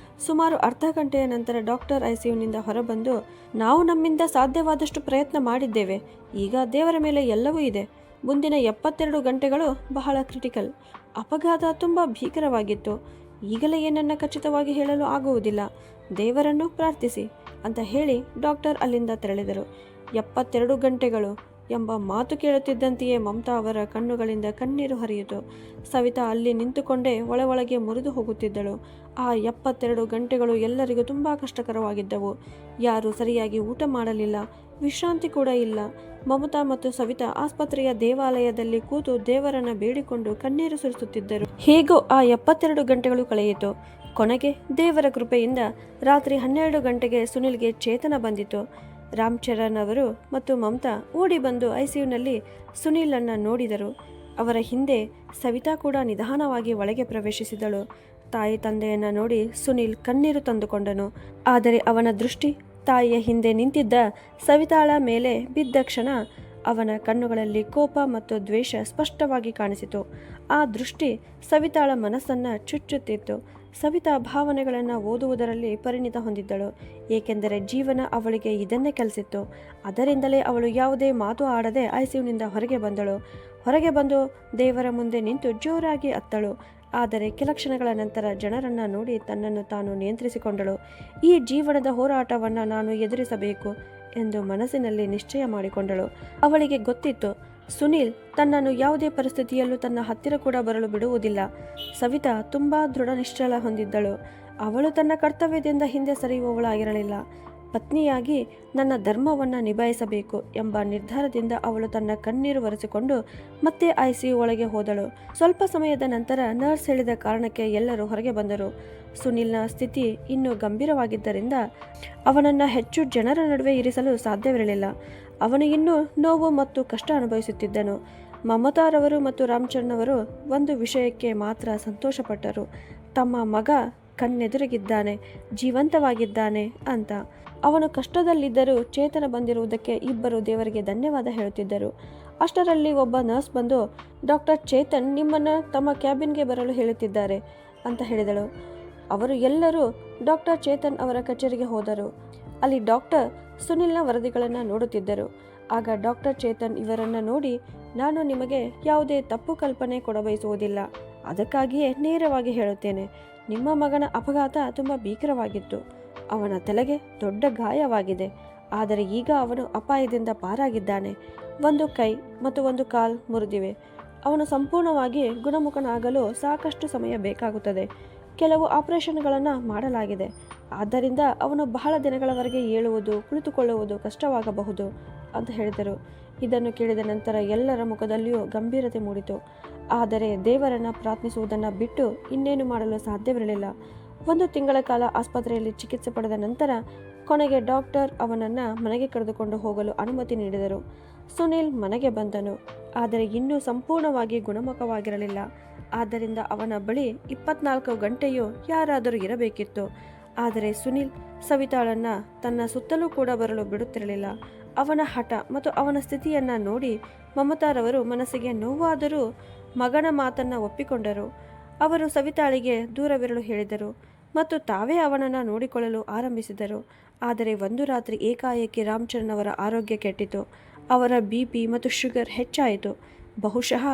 ಸುಮಾರು ಅರ್ಧ ಗಂಟೆಯ ನಂತರ ಡಾಕ್ಟರ್ ಐಸಿಯುನಿಂದ ಹೊರಬಂದು, ನಾವು ನಮ್ಮಿಂದ ಸಾಧ್ಯವಾದಷ್ಟು ಪ್ರಯತ್ನ ಮಾಡಿದ್ದೇವೆ. ಈಗ ದೇವರ ಮೇಲೆ ಎಲ್ಲವೂ ಇದೆ. ಮುಂದಿನ 72 ಗಂಟೆಗಳು ಬಹಳ ಕ್ರಿಟಿಕಲ್. ಅಪಘಾತ ತುಂಬ ಭೀಕರವಾಗಿತ್ತು. ಈಗಲೇ ಏನನ್ನ ಖಚಿತವಾಗಿ ಹೇಳಲು ಆಗುವುದಿಲ್ಲ. ದೇವರನ್ನು ಪ್ರಾರ್ಥಿಸಿ ಅಂತ ಹೇಳಿ ಡಾಕ್ಟರ್ ಅಲ್ಲಿಂದ ತೆರಳಿದರು. 72 ಗಂಟೆಗಳು ಎಂಬ ಮಾತು ಕೇಳುತ್ತಿದ್ದಂತೆಯೇ ಮಮತಾ ಅವರ ಕಣ್ಣುಗಳಿಂದ ಕಣ್ಣೀರು ಹರಿಯಿತು. ಸವಿತಾ ಅಲ್ಲಿ ನಿಂತುಕೊಂಡೇ ಒಳಗೆ ಮುರಿದು ಹೋಗುತ್ತಿದ್ದಳು. ಆ 72 ಗಂಟೆಗಳು ಎಲ್ಲರಿಗೂ ತುಂಬ ಕಷ್ಟಕರವಾಗಿದ್ದವು. ಯಾರೂ ಸರಿಯಾಗಿ ಊಟ ಮಾಡಲಿಲ್ಲ, ವಿಶ್ರಾಂತಿ ಕೂಡ ಇಲ್ಲ. ಮಮತಾ ಮತ್ತು ಸವಿತಾ ಆಸ್ಪತ್ರೆಯ ದೇವಾಲಯದಲ್ಲಿ ಕೂತು ದೇವರನ್ನ ಬೇಡಿಕೊಂಡು ಕಣ್ಣೀರು ಸುರಿಸುತ್ತಿದ್ದರು. ಹೇಗೋ ಆ 72 ಗಂಟೆಗಳು ಕಳೆಯಿತು. ಕೊನೆಗೆ ದೇವರ ಕೃಪೆಯಿಂದ ರಾತ್ರಿ 12 ಗಂಟೆಗೆ ಸುನಿಲ್ಗೆ ಚೇತನ ಬಂದಿತು. ರಾಮ್ಚರಣ್ ಅವರು ಮತ್ತು ಮಮತಾ ಓಡಿ ಬಂದು ಐಸಿಯುನಲ್ಲಿ ಸುನೀಲನ್ನ ನೋಡಿದರು. ಅವರ ಹಿಂದೆ ಸವಿತಾ ಕೂಡ ನಿಧಾನವಾಗಿ ಒಳಗೆ ಪ್ರವೇಶಿಸಿದಳು. ತಾಯಿ ತಂದೆಯನ್ನ ನೋಡಿ ಸುನೀಲ್ ಕಣ್ಣೀರು ತಂದುಕೊಂಡನು. ಆದರೆ ಅವನ ದೃಷ್ಟಿ ತಾಯಿಯ ಹಿಂದೆ ನಿಂತಿದ್ದ ಸವಿತಾಳ ಮೇಲೆ ಬಿದ್ದ ಕ್ಷಣ ಅವನ ಕಣ್ಣುಗಳಲ್ಲಿ ಕೋಪ ಮತ್ತು ದ್ವೇಷ ಸ್ಪಷ್ಟವಾಗಿ ಕಾಣಿಸಿತು. ಆ ದೃಷ್ಟಿ ಸವಿತಾಳ ಮನಸ್ಸನ್ನು ಚುಚ್ಚುತ್ತಿತ್ತು. ಸವಿತಾ ಭಾವನೆಗಳನ್ನು ಓದುವುದರಲ್ಲಿ ಪರಿಣಿತ ಹೊಂದಿದ್ದಳು, ಏಕೆಂದರೆ ಜೀವನ ಅವಳಿಗೆ ಇದನ್ನೇ ಕಲಿಸಿತ್ತು. ಅದರಿಂದಲೇ ಅವಳು ಯಾವುದೇ ಮಾತು ಆಡದೆ ಐಸಿಯುನಿಂದ ಹೊರಗೆ ಬಂದಳು. ಹೊರಗೆ ಬಂದು ದೇವರ ಮುಂದೆ ನಿಂತು ಜೋರಾಗಿ ಅತ್ತಳು. ಆದರೆ ಕೆಲ ಕ್ಷಣಗಳ ನಂತರ ಜನರನ್ನು ನೋಡಿ ತನ್ನನ್ನು ತಾನು ನಿಯಂತ್ರಿಸಿಕೊಂಡಳು. ಈ ಜೀವನದ ಹೋರಾಟವನ್ನು ನಾನು ಎದುರಿಸಬೇಕು ಎಂದು ಮನಸ್ಸಿನಲ್ಲಿ ನಿಶ್ಚಯ ಮಾಡಿಕೊಂಡಳು. ಅವಳಿಗೆ ಗೊತ್ತಿತ್ತು, ಸುನೀಲ್ ತನ್ನನ್ನು ಯಾವುದೇ ಪರಿಸ್ಥಿತಿಯಲ್ಲೂ ತನ್ನ ಹತ್ತಿರ ಕೂಡ ಬರಲು ಬಿಡುವುದಿಲ್ಲ. ಸವಿತಾ ತುಂಬ ದೃಢ ನಿಶ್ಚಲ ಹೊಂದಿದ್ದಳು. ಅವಳು ತನ್ನ ಕರ್ತವ್ಯದಿಂದ ಹಿಂದೆ ಸರಿಯುವವಳಾಗಿರಲಿಲ್ಲ. ಪತ್ನಿಯಾಗಿ ನನ್ನ ಧರ್ಮವನ್ನು ನಿಭಾಯಿಸಬೇಕು ಎಂಬ ನಿರ್ಧಾರದಿಂದ ಅವಳು ತನ್ನ ಕಣ್ಣೀರು ಒರೆಸಿಕೊಂಡು ಮತ್ತೆ ಐಸಿಯು ಒಳಗೆ ಹೋದಳು. ಸ್ವಲ್ಪ ಸಮಯದ ನಂತರ ನರ್ಸ್ ಹೇಳಿದ ಕಾರಣಕ್ಕೆ ಎಲ್ಲರೂ ಹೊರಗೆ ಬಂದರು. ಸುನೀಲ್ನ ಸ್ಥಿತಿ ಇನ್ನೂ ಗಂಭೀರವಾಗಿದ್ದರಿಂದ ಅವನನ್ನು ಹೆಚ್ಚು ಜನರ ನಡುವೆ ಇರಿಸಲು ಸಾಧ್ಯವಿರಲಿಲ್ಲ. ಅವನು ಇನ್ನೂ ನೋವು ಮತ್ತು ಕಷ್ಟ ಅನುಭವಿಸುತ್ತಿದ್ದನು. ಮಮತಾರವರು ಮತ್ತು ರಾಮಚರಣ್ ಅವರು ಒಂದು ವಿಷಯಕ್ಕೆ ಮಾತ್ರ ಸಂತೋಷಪಟ್ಟರು, ತಮ್ಮ ಮಗ ಕಣ್ಣೆದುರಿಗಿದ್ದಾನೆ, ಜೀವಂತವಾಗಿದ್ದಾನೆ ಅಂತ. ಅವನು ಕಷ್ಟದಲ್ಲಿದ್ದರೂ ಚೇತನ ಬಂದಿರುವುದಕ್ಕೆ ಇಬ್ಬರು ದೇವರಿಗೆ ಧನ್ಯವಾದ ಹೇಳುತ್ತಿದ್ದರು. ಅಷ್ಟರಲ್ಲಿ ಒಬ್ಬ ನರ್ಸ್ ಬಂದು, ಡಾಕ್ಟರ್ ಚೇತನ್ ನಿಮ್ಮನ್ನು ತಮ್ಮ ಕ್ಯಾಬಿನ್ಗೆ ಬರಲು ಹೇಳುತ್ತಿದ್ದಾರೆ ಅಂತ ಹೇಳಿದಳು. ಅವರು ಎಲ್ಲರೂ ಡಾಕ್ಟರ್ ಚೇತನ್ ಅವರ ಕಚೇರಿಗೆ ಹೋದರು. ಅಲ್ಲಿ ಡಾಕ್ಟರ್ ಸುನಿಲ್ನ ವರದಿಗಳನ್ನು ನೋಡುತ್ತಿದ್ದರು. ಆಗ ಡಾಕ್ಟರ್ ಚೇತನ್ ಇವರನ್ನು ನೋಡಿ, ನಾನು ನಿಮಗೆ ಯಾವುದೇ ತಪ್ಪು ಕಲ್ಪನೆ ಕೊಡಬಯಸುವುದಿಲ್ಲ. ಅದಕ್ಕಾಗಿಯೇ ನೇರವಾಗಿ ಹೇಳುತ್ತೇನೆ, ನಿಮ್ಮ ಮಗನ ಅಪಘಾತ ತುಂಬ ಭೀಕರವಾಗಿತ್ತು. ಅವನ ತಲೆಗೆ ದೊಡ್ಡ ಗಾಯವಾಗಿದೆ. ಆದರೆ ಈಗ ಅವನು ಅಪಾಯದಿಂದ ಪಾರಾಗಿದ್ದಾನೆ. ಒಂದು ಕೈ ಮತ್ತು ಒಂದು ಕಾಲು ಮುರಿದಿವೆ. ಅವನು ಸಂಪೂರ್ಣವಾಗಿ ಗುಣಮುಖನಾಗಲು ಸಾಕಷ್ಟು ಸಮಯ ಬೇಕಾಗುತ್ತದೆ. ಕೆಲವು ಆಪರೇಷನ್ಗಳನ್ನು ಮಾಡಲಾಗಿದೆ. ಆದ್ದರಿಂದ ಅವನು ಬಹಳ ದಿನಗಳವರೆಗೆ ಏಳುವುದು ಕುಳಿತುಕೊಳ್ಳುವುದು ಕಷ್ಟವಾಗಬಹುದು ಅಂತ ಹೇಳಿದರು. ಇದನ್ನು ಕೇಳಿದ ನಂತರ ಎಲ್ಲರ ಮುಖದಲ್ಲಿಯೂ ಗಂಭೀರತೆ ಮೂಡಿತು. ಆದರೆ ದೇವರನ್ನು ಪ್ರಾರ್ಥಿಸುವುದನ್ನು ಬಿಟ್ಟು ಇನ್ನೇನು ಮಾಡಲು ಸಾಧ್ಯವಿರಲಿಲ್ಲ. 1 ತಿಂಗಳ ಕಾಲ ಆಸ್ಪತ್ರೆಯಲ್ಲಿ ಚಿಕಿತ್ಸೆ ಪಡೆದ ನಂತರ ಕೊನೆಗೆ ಡಾಕ್ಟರ್ ಅವನನ್ನು ಮನೆಗೆ ಕರೆದುಕೊಂಡು ಹೋಗಲು ಅನುಮತಿ ನೀಡಿದರು. ಸುನಿಲ್ ಮನೆಗೆ ಬಂದನು, ಆದರೆ ಇನ್ನೂ ಸಂಪೂರ್ಣವಾಗಿ ಗುಣಮುಖವಾಗಿರಲಿಲ್ಲ. ಆದ್ದರಿಂದ ಅವನ ಬಳಿ 24 ಗಂಟೆಯೂ ಯಾರಾದರೂ ಇರಬೇಕಿತ್ತು. ಆದರೆ ಸುನಿಲ್ ಸವಿತಾಳನ್ನು ತನ್ನ ಸುತ್ತಲೂ ಕೂಡ ಬರಲು ಬಿಡುತ್ತಿರಲಿಲ್ಲ. ಅವನ ಹಠ ಮತ್ತು ಅವನ ಸ್ಥಿತಿಯನ್ನು ನೋಡಿ ಮಮತಾರವರು ಮನಸ್ಸಿಗೆ ನೋವಾದರೂ ಮಗನ ಮಾತನ್ನು ಒಪ್ಪಿಕೊಂಡರು. ಅವರು ಸವಿತಾಳಿಗೆ ದೂರವಿರಲು ಹೇಳಿದರು ಮತ್ತು ತಾವೇ ಅವನನ್ನು ನೋಡಿಕೊಳ್ಳಲು ಆರಂಭಿಸಿದರು. ಆದರೆ ಒಂದು ರಾತ್ರಿ ಏಕಾಏಕಿ ರಾಮಚರಣ್ ಅವರ ಆರೋಗ್ಯ ಕೆಟ್ಟಿತು. ಅವರ BP ಮತ್ತು ಶುಗರ್ ಹೆಚ್ಚಾಯಿತು. ಬಹುಶಃ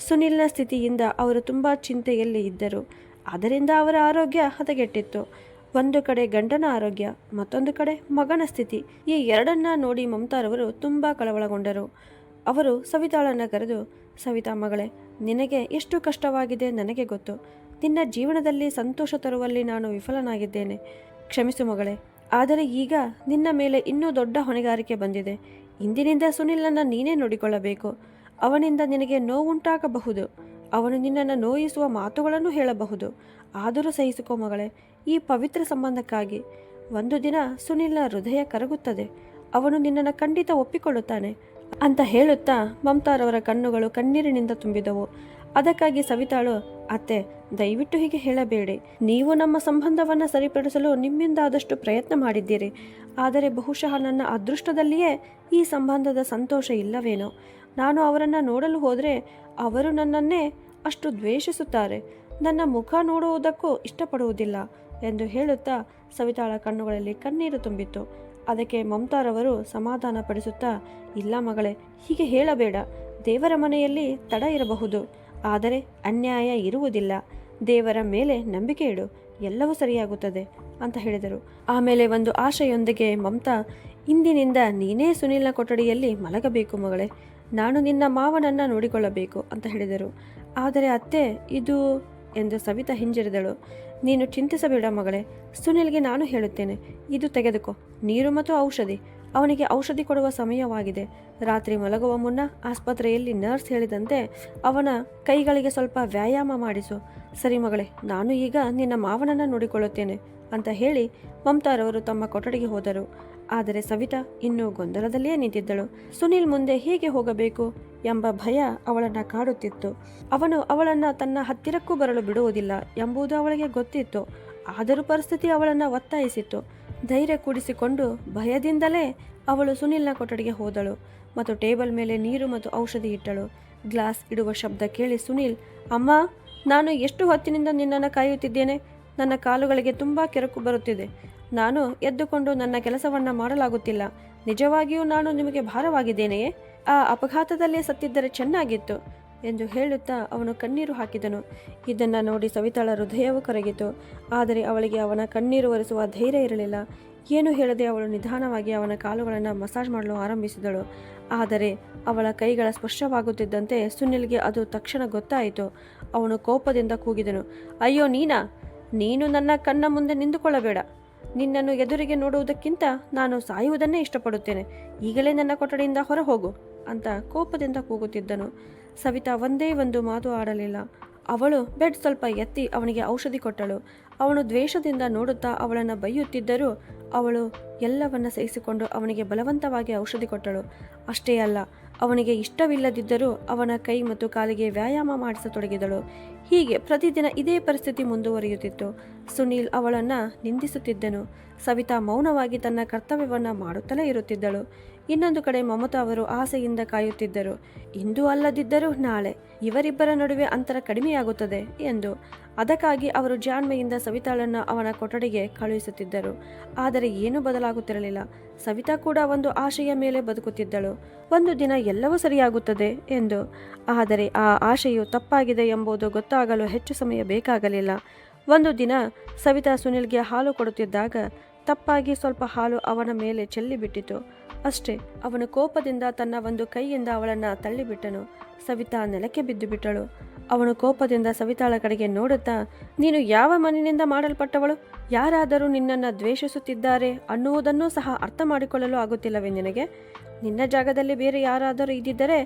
ಸುನಿಲ್ನ ಸ್ಥಿತಿಯಿಂದ ಅವರು ತುಂಬ ಚಿಂತೆಯಲ್ಲಿ ಇದ್ದರು. ಅದರಿಂದ ಅವರ ಆರೋಗ್ಯ ಹದಗೆಟ್ಟಿತ್ತು. ಒಂದು ಕಡೆ ಗಂಡನ ಆರೋಗ್ಯ, ಮತ್ತೊಂದು ಕಡೆ ಮಗನ ಸ್ಥಿತಿ. ಈ ಎರಡನ್ನ ನೋಡಿ ಮಮತಾರವರು ತುಂಬ ಕಳವಳಗೊಂಡರು. ಅವರು ಸವಿತಾಳನ್ನು ಕರೆದು, ಸವಿತಾ ಮಗಳೇ, ನಿನಗೆ ಎಷ್ಟು ಕಷ್ಟವಾಗಿದೆ ನನಗೆ ಗೊತ್ತು. ನಿನ್ನ ಜೀವನದಲ್ಲಿ ಸಂತೋಷ ತರುವಲ್ಲಿ ನಾನು ವಿಫಲನಾಗಿದ್ದೇನೆ. ಕ್ಷಮಿಸು ಮಗಳೇ. ಆದರೆ ಈಗ ನಿನ್ನ ಮೇಲೆ ಇನ್ನೂ ದೊಡ್ಡ ಹೊಣೆಗಾರಿಕೆ ಬಂದಿದೆ. ಇಂದಿನಿಂದ ಸುನಿಲನ್ನು ನೀನೇ ನೋಡಿಕೊಳ್ಳಬೇಕು. ಅವನಿಂದ ನಿನಗೆ ನೋವುಂಟಾಗಬಹುದು. ಅವನು ನಿನ್ನನ್ನು ನೋಯಿಸುವ ಮಾತುಗಳನ್ನು ಹೇಳಬಹುದು. ಆದರೂ ಸಹಿಸಿಕೋ ಮಗಳೇ, ಈ ಪವಿತ್ರ ಸಂಬಂಧಕ್ಕಾಗಿ. ಒಂದು ದಿನ ಸುನಿಲ್ನ ಹೃದಯ ಕರಗುತ್ತದೆ. ಅವನು ನಿನ್ನನ್ನು ಖಂಡಿತ ಒಪ್ಪಿಕೊಳ್ಳುತ್ತಾನೆ ಅಂತ ಹೇಳುತ್ತಾ ಮಮತಾರವರ ಕಣ್ಣುಗಳು ಕಣ್ಣೀರಿನಿಂದ ತುಂಬಿದವು. ಅದಕ್ಕಾಗಿ ಸವಿತಾಳು, ಅತ್ತೆ, ದಯವಿಟ್ಟು ಹೀಗೆ ಹೇಳಬೇಡಿ. ನೀವು ನಮ್ಮ ಸಂಬಂಧವನ್ನು ಸರಿಪಡಿಸಲು ನಿಮ್ಮಿಂದ ಆದಷ್ಟು ಪ್ರಯತ್ನ ಮಾಡಿದ್ದೀರಿ. ಆದರೆ ಬಹುಶಃ ನನ್ನ ಅದೃಷ್ಟದಲ್ಲಿಯೇ ಈ ಸಂಬಂಧದ ಸಂತೋಷ ಇಲ್ಲವೇನೋ. ನಾನು ಅವರನ್ನು ನೋಡಲು ಹೋದರೆ ಅವರು ನನ್ನನ್ನೇ ಅಷ್ಟು ದ್ವೇಷಿಸುತ್ತಾರೆ. ನನ್ನ ಮುಖ ನೋಡುವುದಕ್ಕೂ ಇಷ್ಟಪಡುವುದಿಲ್ಲ ಎಂದು ಹೇಳುತ್ತಾ ಸವಿತಾಳ ಕಣ್ಣುಗಳಲ್ಲಿ ಕಣ್ಣೀರು ತುಂಬಿತ್ತು. ಅದಕ್ಕೆ ಮಮತಾರವರು ಸಮಾಧಾನ ಪಡಿಸುತ್ತಾ, ಇಲ್ಲ ಮಗಳೇ, ಹೀಗೆ ಹೇಳಬೇಡ. ದೇವರ ಮನೆಯಲ್ಲಿ ತಡ ಇರಬಹುದು, ಆದರೆ ಅನ್ಯಾಯ ಇರುವುದಿಲ್ಲ. ದೇವರ ಮೇಲೆ ನಂಬಿಕೆ ಇಡು, ಎಲ್ಲವೂ ಸರಿಯಾಗುತ್ತದೆ ಅಂತ ಹೇಳಿದರು. ಆಮೇಲೆ ಒಂದು ಆಶೆಯೊಂದಿಗೆ ಮಮತಾ, ಇಂದಿನಿಂದ ನೀನೇ ಸುನಿಲ್ನ ಕೊಠಡಿಯಲ್ಲಿ ಮಲಗಬೇಕು ಮಗಳೇ. ನಾನು ನಿನ್ನ ಮಾವನನ್ನು ನೋಡಿಕೊಳ್ಳಬೇಕು ಅಂತ ಹೇಳಿದರು. ಆದರೆ ಅತ್ತೆ, ಇದು ಎಂದು ಸವಿತಾ ಹಿಂಜರಿದಳು. ನೀನು ಚಿಂತಿಸಬೇಡ ಮಗಳೇ, ಸುನಿಲ್ಗೆ ನಾನು ಹೇಳುತ್ತೇನೆ. ಇದು ತೆಗೆದುಕೋ, ನೀರು ಮತ್ತು ಔಷಧಿ. ಅವನಿಗೆ ಔಷಧಿ ಕೊಡುವ ಸಮಯವಾಗಿದೆ. ರಾತ್ರಿ ಮಲಗುವ ಮುನ್ನ ಆಸ್ಪತ್ರೆಯಲ್ಲಿ ನರ್ಸ್ ಹೇಳಿದಂತೆ ಅವನ ಕೈಗಳಿಗೆ ಸ್ವಲ್ಪ ವ್ಯಾಯಾಮ ಮಾಡಿಸು. ಸರಿ ಮಗಳೇ, ನಾನು ಈಗ ನಿನ್ನ ಮಾವನನ್ನು ನೋಡಿಕೊಳ್ಳುತ್ತೇನೆ ಅಂತ ಹೇಳಿ ಮಮತಾರವರು ತಮ್ಮ ಕೊಠಡಿಗೆ ಹೋದರು. ಆದರೆ ಸವಿತಾ ಇನ್ನೂ ಗೊಂದಲದಲ್ಲಿಯೇ ನಿಂತಿದ್ದಳು. ಸುನಿಲ್ ಮುಂದೆ ಹೇಗೆ ಹೋಗಬೇಕು ಎಂಬ ಭಯ ಅವಳನ್ನು ಕಾಡುತ್ತಿತ್ತು. ಅವನು ಅವಳನ್ನು ತನ್ನ ಹತ್ತಿರಕ್ಕೂ ಬರಲು ಬಿಡುವುದಿಲ್ಲ ಎಂಬುದು ಅವಳಿಗೆ ಗೊತ್ತಿತ್ತು. ಆದರೂ ಪರಿಸ್ಥಿತಿ ಅವಳನ್ನು ಒತ್ತಾಯಿಸಿತ್ತು. ಧೈರ್ಯ ಕೂಡಿಸಿಕೊಂಡು ಭಯದಿಂದಲೇ ಅವಳು ಸುನಿಲ್ನ ಕೊಠಡಿಗೆ ಹೋದಳು ಮತ್ತು ಟೇಬಲ್ ಮೇಲೆ ನೀರು ಮತ್ತು ಔಷಧಿ ಇಟ್ಟಳು. ಗ್ಲಾಸ್ ಇಡುವ ಶಬ್ದ ಕೇಳಿ ಸುನಿಲ್, ಅಮ್ಮ, ನಾನು ಎಷ್ಟು ಹೊತ್ತಿನಿಂದ ನಿನ್ನನ್ನು ಕಾಯುತ್ತಿದ್ದೇನೆ. ನನ್ನ ಕಾಲುಗಳಿಗೆ ತುಂಬ ಕೆರಕು ಬರುತ್ತಿದೆ. ನಾನು ಎದ್ದುಕೊಂಡು ನನ್ನ ಕೆಲಸವನ್ನು ಮಾಡಲಾಗುತ್ತಿಲ್ಲ. ನಿಜವಾಗಿಯೂ ನಾನು ನಿಮಗೆ ಭಾರವಾಗಿದ್ದೇನೆಯೇ? ಆ ಅಪಘಾತದಲ್ಲೇ ಸತ್ತಿದ್ದರೆ ಚೆನ್ನಾಗಿತ್ತು ಎಂದು ಹೇಳುತ್ತಾ ಅವನು ಕಣ್ಣೀರು ಹಾಕಿದನು. ಇದನ್ನು ನೋಡಿ ಸವಿತಾಳ ಹೃದಯವು ಕರಗಿತು. ಆದರೆ ಅವಳಿಗೆ ಅವನ ಕಣ್ಣೀರು ಒರೆಸುವ ಧೈರ್ಯ ಇರಲಿಲ್ಲ. ಏನು ಹೇಳದೆ ಅವಳು ನಿಧಾನವಾಗಿ ಅವನ ಕಾಲುಗಳನ್ನು ಮಸಾಜ್ ಮಾಡಲು ಆರಂಭಿಸಿದಳು. ಆದರೆ ಅವಳ ಕೈಗಳ ಸ್ಪರ್ಶವಾಗುತ್ತಿದ್ದಂತೆ ಸುನಿಲ್ಗೆ ಅದು ತಕ್ಷಣ ಗೊತ್ತಾಯಿತು. ಅವನು ಕೋಪದಿಂದ ಕೂಗಿದನು, ಅಯ್ಯೋ ನೀನು ನನ್ನ ಕಣ್ಣ ಮುಂದೆ ನಿಂತುಕೊಳ್ಳಬೇಡ. ನಿನ್ನನ್ನು ಎದುರಿಗೆ ನೋಡುವುದಕ್ಕಿಂತ ನಾನು ಸಾಯುವುದನ್ನೇ ಇಷ್ಟಪಡುತ್ತೇನೆ. ಈಗಲೇ ನನ್ನ ಕೊಠಡಿಯಿಂದ ಹೊರ ಹೋಗು ಅಂತ ಕೋಪದಿಂದ ಕೂಗುತ್ತಿದ್ದನು. ಸವಿತಾ ಒಂದೇ ಒಂದು ಮಾತು ಆಡಲಿಲ್ಲ. ಅವಳು ಬೆಡ್ ಸ್ವಲ್ಪ ಎತ್ತಿ ಅವನಿಗೆ ಔಷಧಿ ಕೊಟ್ಟಳು. ಅವನು ದ್ವೇಷದಿಂದ ನೋಡುತ್ತಾ ಅವಳನ್ನು ಬೈಯುತ್ತಿದ್ದರೂ ಅವಳು ಎಲ್ಲವನ್ನ ಸಹಿಸಿಕೊಂಡು ಅವನಿಗೆ ಬಲವಂತವಾಗಿ ಔಷಧಿ ಕೊಟ್ಟಳು. ಅಷ್ಟೇ ಅಲ್ಲ, ಅವನಿಗೆ ಇಷ್ಟವಿಲ್ಲದಿದ್ದರೂ ಅವನ ಕೈ ಮತ್ತು ಕಾಲಿಗೆ ವ್ಯಾಯಾಮ ಮಾಡಿಸತೊಡಗಿದಳು. ಹೀಗೆ ಪ್ರತಿದಿನ ಇದೇ ಪರಿಸ್ಥಿತಿ ಮುಂದುವರಿಯುತ್ತಿತ್ತು. ಸುನೀಲ್ ಅವಳನ್ನು ನಿಂದಿಸುತ್ತಿದ್ದನು. ಸವಿತಾ ಮೌನವಾಗಿ ತನ್ನ ಕರ್ತವ್ಯವನ್ನು ಮಾಡುತ್ತಲೇ ಇರುತ್ತಿದ್ದಳು. ಇನ್ನೊಂದು ಕಡೆ ಮಮತಾ ಅವರು ಆಸೆಯಿಂದ ಕಾಯುತ್ತಿದ್ದರು. ಇಂದು ಅಲ್ಲದಿದ್ದರೂ ನಾಳೆ ಇವರಿಬ್ಬರ ನಡುವೆ ಅಂತರ ಕಡಿಮೆಯಾಗುತ್ತದೆ ಎಂದು. ಅದಕ್ಕಾಗಿ ಅವರು ಜಾಣ್ಮೆಯಿಂದ ಸವಿತಾಳನ್ನು ಅವನ ಕೊಠಡಿಗೆ ಕಳುಹಿಸುತ್ತಿದ್ದರು. ಆದರೆ ಏನೂ ಬದಲಾಗುತ್ತಿರಲಿಲ್ಲ. ಸವಿತಾ ಕೂಡ ಒಂದು ಆಶೆಯ ಮೇಲೆ ಬದುಕುತ್ತಿದ್ದಳು, ಒಂದು ದಿನ ಎಲ್ಲವೂ ಸರಿಯಾಗುತ್ತದೆ ಎಂದು. ಆದರೆ ಆ ಆಶೆಯು ತಪ್ಪಾಗಿದೆ ಎಂಬುದು ಗೊತ್ತಾಗಲು ಹೆಚ್ಚು ಸಮಯ ಬೇಕಾಗಲಿಲ್ಲ. ಒಂದು ದಿನ ಸವಿತಾ ಸುನಿಲ್ಗೆ ಹಾಲು ಕೊಡುತ್ತಿದ್ದಾಗ ತಪ್ಪಾಗಿ ಸ್ವಲ್ಪ ಹಾಲು ಅವನ ಮೇಲೆ ಚೆಲ್ಲಿಬಿಟ್ಟಿತು. ಅಷ್ಟೇ, ಅವನು ಕೋಪದಿಂದ ತನ್ನ ಒಂದು ಕೈಯಿಂದ ಅವಳನ್ನು ತಳ್ಳಿಬಿಟ್ಟನು. ಸವಿತಾ ನೆಲಕ್ಕೆ ಬಿದ್ದು ಬಿಟ್ಟಳು. ಅವನು ಕೋಪದಿಂದ ಸವಿತಾಳ ಕಡೆಗೆ ನೋಡುತ್ತಾ, ನೀನು ಯಾವ ಮಣ್ಣಿನಿಂದ ಮಾಡಲ್ಪಟ್ಟವಳು? ಯಾರಾದರೂ ನಿನ್ನನ್ನು ದ್ವೇಷಿಸುತ್ತಿದ್ದಾರೆ ಅನ್ನುವುದನ್ನೂ ಸಹ ಅರ್ಥ ಮಾಡಿಕೊಳ್ಳಲು ಆಗುತ್ತಿಲ್ಲವೇ ನಿನಗೆ? ನಿನ್ನ ಜಾಗದಲ್ಲಿ ಬೇರೆ ಯಾರಾದರೂ ಇದ್ದಿದ್ದರೆ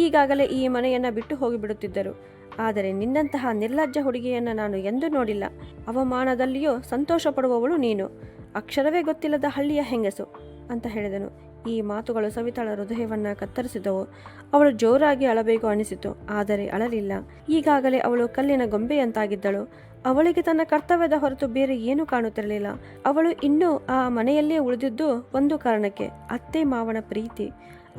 ಈಗಾಗಲೇ ಈ ಮನೆಯನ್ನು ಬಿಟ್ಟು ಹೋಗಿಬಿಡುತ್ತಿದ್ದರು. ಆದರೆ ನಿನ್ನಂತಹ ನಿರ್ಲಜ್ಜ ಹುಡುಗಿಯನ್ನು ನಾನು ಎಂದೂ ನೋಡಿಲ್ಲ. ಅವಮಾನದಲ್ಲಿಯೂ ಸಂತೋಷ ಪಡುವವಳು ನೀನು, ಅಕ್ಷರವೇ ಗೊತ್ತಿಲ್ಲದ ಹಳ್ಳಿಯ ಹೆಂಗಸು ಅಂತ ಹೇಳಿದನು. ಈ ಮಾತುಗಳು ಸವಿತಾಳ ಹೃದಯವನ್ನು ಕತ್ತರಿಸಿದವು. ಅವಳು ಜೋರಾಗಿ ಅಳಬೇಕು ಅನಿಸಿತು, ಆದರೆ ಅಳಲಿಲ್ಲ. ಈಗಾಗಲೇ ಅವಳು ಕಲ್ಲಿನ ಗೊಂಬೆಯಂತಾಗಿದ್ದಳು. ಅವಳಿಗೆ ತನ್ನ ಕರ್ತವ್ಯದ ಹೊರತು ಬೇರೆ ಏನೂ ಕಾಣುತ್ತಿರಲಿಲ್ಲ. ಅವಳು ಇನ್ನೂ ಆ ಮನೆಯಲ್ಲೇ ಉಳಿದಿದ್ದು ಒಂದು ಕಾರಣಕ್ಕೆ, ಅತ್ತೆ ಮಾವನ ಪ್ರೀತಿ.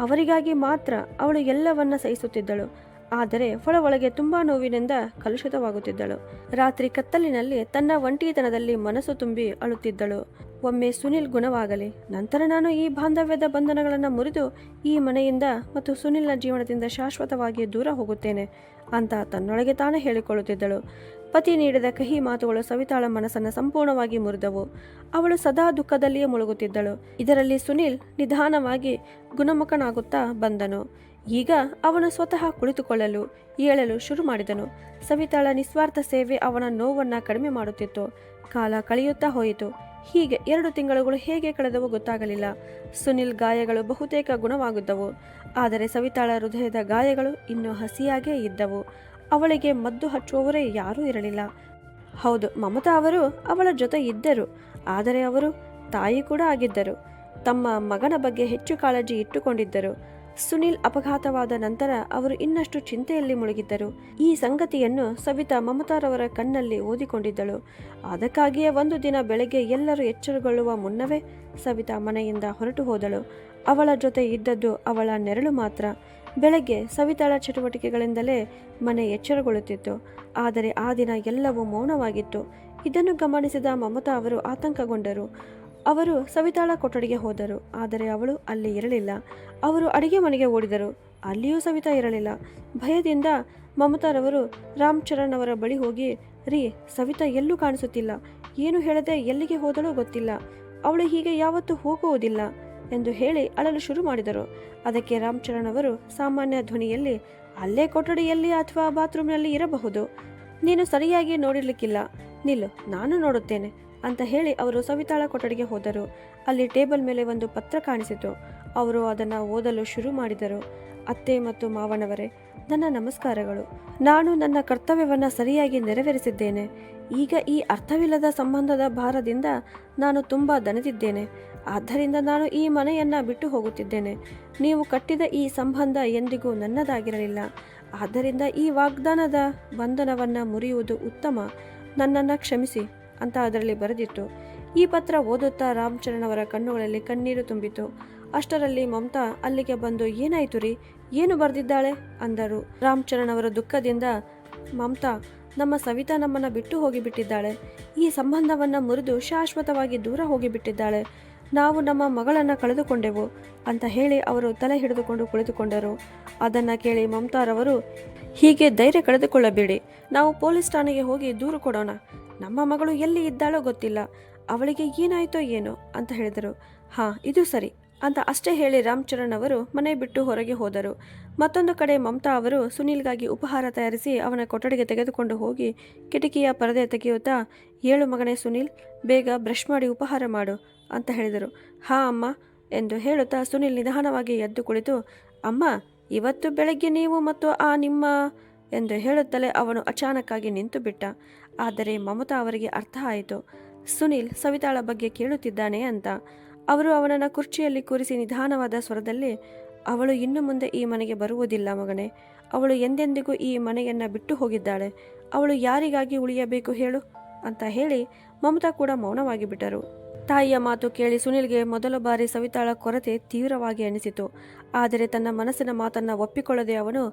ಅವರಿಗಾಗಿ ಮಾತ್ರ ಅವಳು ಎಲ್ಲವನ್ನ ಸಹಿಸುತ್ತಿದ್ದಳು. ಆದರೆ ಒಳಗೆ ತುಂಬಾ ನೋವಿನಿಂದ ಕಲುಷಿತವಾಗುತ್ತಿದ್ದಳು. ರಾತ್ರಿ ಕತ್ತಲಿನಲ್ಲಿ ತನ್ನ ಒಂಟಿತನದಲ್ಲಿ ಮನಸ್ಸು ತುಂಬಿ ಅಳುತ್ತಿದ್ದಳು. ಒಮ್ಮೆ ಸುನಿಲ್ ಗುಣವಾಗಲಿ, ನಂತರ ನಾನು ಈ ಬಾಂಧವ್ಯದ ಬಂಧನಗಳನ್ನು ಮುರಿದು ಈ ಮನೆಯಿಂದ ಮತ್ತು ಸುನಿಲ್ನ ಜೀವನದಿಂದ ಶಾಶ್ವತವಾಗಿ ದೂರ ಹೋಗುತ್ತೇನೆ ಅಂತ ತನ್ನೊಳಗೆ ತಾನೇ ಹೇಳಿಕೊಳ್ಳುತ್ತಿದ್ದಳು. ಪತಿ ನೀಡಿದ ಕಹಿ ಮಾತುಗಳು ಸವಿತಾಳ ಮನಸ್ಸನ್ನು ಸಂಪೂರ್ಣವಾಗಿ ಮುರಿದವು. ಅವಳು ಸದಾ ದುಃಖದಲ್ಲಿಯೇ ಮುಳುಗುತ್ತಿದ್ದಳು. ಇದರಲ್ಲಿ ಸುನಿಲ್ ನಿಧಾನವಾಗಿ ಗುಣಮುಖನಾಗುತ್ತಾ ಬಂದನು. ಈಗ ಅವನು ಸ್ವತಃ ಕುಳಿತುಕೊಳ್ಳಲು ಏಳಲು ಶುರು ಮಾಡಿದನು. ಸವಿತಾಳ ನಿಸ್ವಾರ್ಥ ಸೇವೆ ಅವನ ನೋವನ್ನು ಕಡಿಮೆ ಮಾಡುತ್ತಿತ್ತು. ಕಾಲ ಕಳೆಯುತ್ತಾ ಹೋಯಿತು. ಹೀಗೆ 2 ತಿಂಗಳುಗಳು ಹೇಗೆ ಕಳೆದವು ಗೊತ್ತಾಗಲಿಲ್ಲ. ಸುನಿಲ್ ಗಾಯಗಳು ಬಹುತೇಕ ಗುಣವಾಗುತ್ತವು, ಆದರೆ ಸವಿತಾಳ ಹೃದಯದ ಗಾಯಗಳು ಇನ್ನೂ ಹಸಿಯಾಗೇ ಇದ್ದವು. ಅವಳಿಗೆ ಮದ್ದು ಹಚ್ಚುವವರೇ ಯಾರೂ ಇರಲಿಲ್ಲ. ಹೌದು, ಮಮತಾ ಅವರು ಅವಳ ಜೊತೆ ಇದ್ದರು, ಆದರೆ ಅವರು ತಾಯಿ ಕೂಡ ಆಗಿದ್ದರು. ತಮ್ಮ ಮಗನ ಬಗ್ಗೆ ಹೆಚ್ಚು ಕಾಳಜಿ ಇಟ್ಟುಕೊಂಡಿದ್ದರು. ಸುನಿಲ್ ಅಪಘಾತವಾದ ನಂತರ ಅವರು ಇನ್ನಷ್ಟು ಚಿಂತೆಯಲ್ಲಿ ಮುಳುಗಿದ್ದರು. ಈ ಸಂಗತಿಯನ್ನು ಸವಿತಾ ಮಮತಾರವರ ಕಣ್ಣಲ್ಲಿ ಓದಿಕೊಂಡಿದ್ದಳು. ಅದಕ್ಕಾಗಿಯೇ ಒಂದು ದಿನ ಬೆಳಗ್ಗೆ ಎಲ್ಲರೂ ಎಚ್ಚರಗೊಳ್ಳುವ ಮುನ್ನವೇ ಸವಿತಾ ಮನೆಯಿಂದ ಹೊರಟು ಹೋದಳು. ಅವಳ ಜೊತೆ ಇದ್ದದ್ದು ಅವಳ ನೆರಳು ಮಾತ್ರ. ಬೆಳಗ್ಗೆ ಸವಿತಾಳ ಚಟುವಟಿಕೆಗಳಿಂದಲೇ ಮನೆ ಎಚ್ಚರಗೊಳ್ಳುತ್ತಿತ್ತು. ಆದರೆ ಆ ದಿನ ಎಲ್ಲವೂ ಮೌನವಾಗಿತ್ತು. ಇದನ್ನು ಗಮನಿಸಿದ ಮಮತಾ ಅವರು ಆತಂಕಗೊಂಡರು. ಅವರು ಸವಿತಾಳ ಕೊಠಡಿಗೆ ಹೋದರು, ಆದರೆ ಅವಳು ಅಲ್ಲಿ ಇರಲಿಲ್ಲ. ಅವರು ಅಡಿಗೆ ಮನೆಗೆ ಓಡಿದರು, ಅಲ್ಲಿಯೂ ಸವಿತಾ ಇರಲಿಲ್ಲ. ಭಯದಿಂದ ಮಮತಾರವರು ರಾಮ್ಚರಣ್ ಅವರ ಬಳಿ ಹೋಗಿ, ರೀ, ಸವಿತಾ ಎಲ್ಲೂ ಕಾಣಿಸುತ್ತಿಲ್ಲ, ಏನು ಹೇಳದೆ ಎಲ್ಲಿಗೆ ಹೋದಳೋ ಗೊತ್ತಿಲ್ಲ, ಅವಳು ಹೀಗೆ ಯಾವತ್ತೂ ಹೋಗುವುದಿಲ್ಲ ಎಂದು ಹೇಳಿ ಅಳಲು ಶುರು ಮಾಡಿದರು. ಅದಕ್ಕೆ ರಾಮ್ಚರಣ್ ಅವರು ಸಾಮಾನ್ಯ ಧ್ವನಿಯಲ್ಲಿ, ಅಲ್ಲೇ ಕೊಠಡಿಯಲ್ಲಿ ಅಥವಾ ಬಾತ್ರೂಮ್ನಲ್ಲಿ ಇರಬಹುದು, ನೀನು ಸರಿಯಾಗಿ ನೋಡಿರ್ಲಿಕ್ಕಿಲ್ಲ, ನಿಲ್ಲು, ನಾನು ನೋಡುತ್ತೇನೆ ಅಂತ ಹೇಳಿ ಅವರು ಸವಿತಾಳ ಕೊಠಡಿಗೆ ಹೋದರು. ಅಲ್ಲಿ ಟೇಬಲ್ ಮೇಲೆ ಒಂದು ಪತ್ರ ಕಾಣಿಸಿತು. ಅವರು ಅದನ್ನು ಓದಲು ಶುರು ಮಾಡಿದರು. ಅತ್ತೆ ಮತ್ತು ಮಾವನವರೇ, ನನ್ನ ನಮಸ್ಕಾರಗಳು. ನಾನು ನನ್ನ ಕರ್ತವ್ಯವನ್ನು ಸರಿಯಾಗಿ ನೆರವೇರಿಸಿದ್ದೇನೆ. ಈಗ ಈ ಅರ್ಥವಿಲ್ಲದ ಸಂಬಂಧದ ಭಾರದಿಂದ ನಾನು ತುಂಬ ದಣಿದಿದ್ದೇನೆ. ಆದ್ದರಿಂದ ನಾನು ಈ ಮನೆಯನ್ನು ಬಿಟ್ಟು ಹೋಗುತ್ತಿದ್ದೇನೆ. ನೀವು ಕಟ್ಟಿದ ಈ ಸಂಬಂಧ ಎಂದಿಗೂ ನನ್ನದಾಗಿರಲಿಲ್ಲ. ಆದ್ದರಿಂದ ಈ ವಾಗ್ದಾನದ ಬಂಧನವನ್ನು ಮುರಿಯುವುದು ಉತ್ತಮ. ನನ್ನನ್ನು ಕ್ಷಮಿಸಿ ಅಂತ ಅದರಲ್ಲಿ ಬರೆದಿತ್ತು. ಈ ಪತ್ರ ಓದುತ್ತಾ ರಾಮ್ಚರಣ್ ಅವರ ಕಣ್ಣುಗಳಲ್ಲಿ ಕಣ್ಣೀರು ತುಂಬಿತು. ಅಷ್ಟರಲ್ಲಿ ಮಮತಾ ಅಲ್ಲಿಗೆ ಬಂದು, ಏನಾಯ್ತು ರೀ, ಏನು ಬರೆದಿದ್ದಾಳೆ ಅಂದರು. ರಾಮ್ಚರಣ್ ಅವರ ದುಃಖದಿಂದ, ಮಮತಾ, ನಮ್ಮ ಸವಿತಾ ನಮ್ಮನ್ನು ಬಿಟ್ಟು ಹೋಗಿಬಿಟ್ಟಿದ್ದಾಳೆ. ಈ ಸಂಬಂಧವನ್ನು ಮುರಿದು ಶಾಶ್ವತವಾಗಿ ದೂರ ಹೋಗಿಬಿಟ್ಟಿದ್ದಾಳೆ. ನಾವು ನಮ್ಮ ಮಗಳನ್ನು ಕಳೆದುಕೊಂಡೆವು ಅಂತ ಹೇಳಿ ಅವರು ತಲೆ ಹಿಡಿದುಕೊಂಡು ಕುಳಿತುಕೊಂಡರು. ಅದನ್ನು ಕೇಳಿ ಮಮತಾರವರು, ಹೀಗೆ ಧೈರ್ಯ ಕಳೆದುಕೊಳ್ಳಬೇಡಿ, ನಾವು ಪೊಲೀಸ್ ಠಾಣೆಗೆ ಹೋಗಿ ದೂರು ಕೊಡೋಣ. ನಮ್ಮ ಮಗಳು ಎಲ್ಲಿ ಇದ್ದಾಳೋ ಗೊತ್ತಿಲ್ಲ, ಅವಳಿಗೆ ಏನಾಯ್ತೋ ಏನೋ ಅಂತ ಹೇಳಿದರು. ಹಾಂ, ಇದು ಸರಿ ಅಂತ ಅಷ್ಟೇ ಹೇಳಿ ರಾಮ್ಚರಣ್ ಅವರು ಮನೆ ಬಿಟ್ಟು ಹೊರಗೆ ಹೋದರು. ಮತ್ತೊಂದು ಕಡೆ ಮಮತಾ ಅವರು ಸುನೀಲ್ಗಾಗಿ ಉಪಹಾರ ತಯಾರಿಸಿ ಅವನ ಕೊಠಡಿಗೆ ತೆಗೆದುಕೊಂಡು ಹೋಗಿ ಕಿಟಕಿಯ ಪರದೆ ತೆಗೆಯುತ್ತಾ, ಏಳು ಮಗನೇ ಸುನೀಲ್, ಬೇಗ ಬ್ರಷ್ ಮಾಡಿ ಉಪಹಾರ ಮಾಡು ಅಂತ ಹೇಳಿದರು. ಹಾಂ ಅಮ್ಮ ಎಂದು ಹೇಳುತ್ತಾ ಸುನೀಲ್ ನಿಧಾನವಾಗಿ ಎದ್ದು ಕುಳಿತು, ಅಮ್ಮ, ಇವತ್ತು ಬೆಳಗ್ಗೆ ನೀವು ಮತ್ತು ಆ ನಿಮ್ಮ ಎಂದು ಹೇಳುತ್ತಲೇ ಅವನು ಅಚಾನಕ್ಕಾಗಿ ನಿಂತು ಬಿಟ್ಟ. ಆದರೆ ಮಮತಾ ಅವರಿಗೆ ಅರ್ಥ ಆಯಿತು, ಸುನೀಲ್ ಸವಿತಾಳ ಬಗ್ಗೆ ಕೇಳುತ್ತಿದ್ದಾನೆ ಅಂತ. ಅವರು ಅವನನ್ನು ಕುರ್ಚಿಯಲ್ಲಿ ಕೂರಿಸಿ ನಿಧಾನವಾದ ಸ್ವರದಲ್ಲಿ, ಅವಳು ಇನ್ನು ಮುಂದೆ ಈ ಮನೆಗೆ ಬರುವುದಿಲ್ಲ ಮಗನೇ. ಅವಳು ಎಂದೆಂದಿಗೂ ಈ ಮನೆಯನ್ನು ಬಿಟ್ಟು ಹೋಗಿದ್ದಾಳೆ. ಅವಳು ಯಾರಿಗಾಗಿ ಉಳಿಯಬೇಕು ಹೇಳು ಅಂತ ಹೇಳಿ ಮಮತಾ ಕೂಡ ಮೌನವಾಗಿ ಬಿಟ್ಟರು. ತಾಯಿಯ ಮಾತು ಕೇಳಿ ಸುನೀಲ್ಗೆ ಮೊದಲ ಬಾರಿ ಸವಿತಾಳ ಕೊರತೆ ತೀವ್ರವಾಗಿ ಅನಿಸಿತು. ಆದರೆ ತನ್ನ ಮನಸ್ಸಿನ ಮಾತನ್ನು ಒಪ್ಪಿಕೊಳ್ಳದೆ ಅವನು,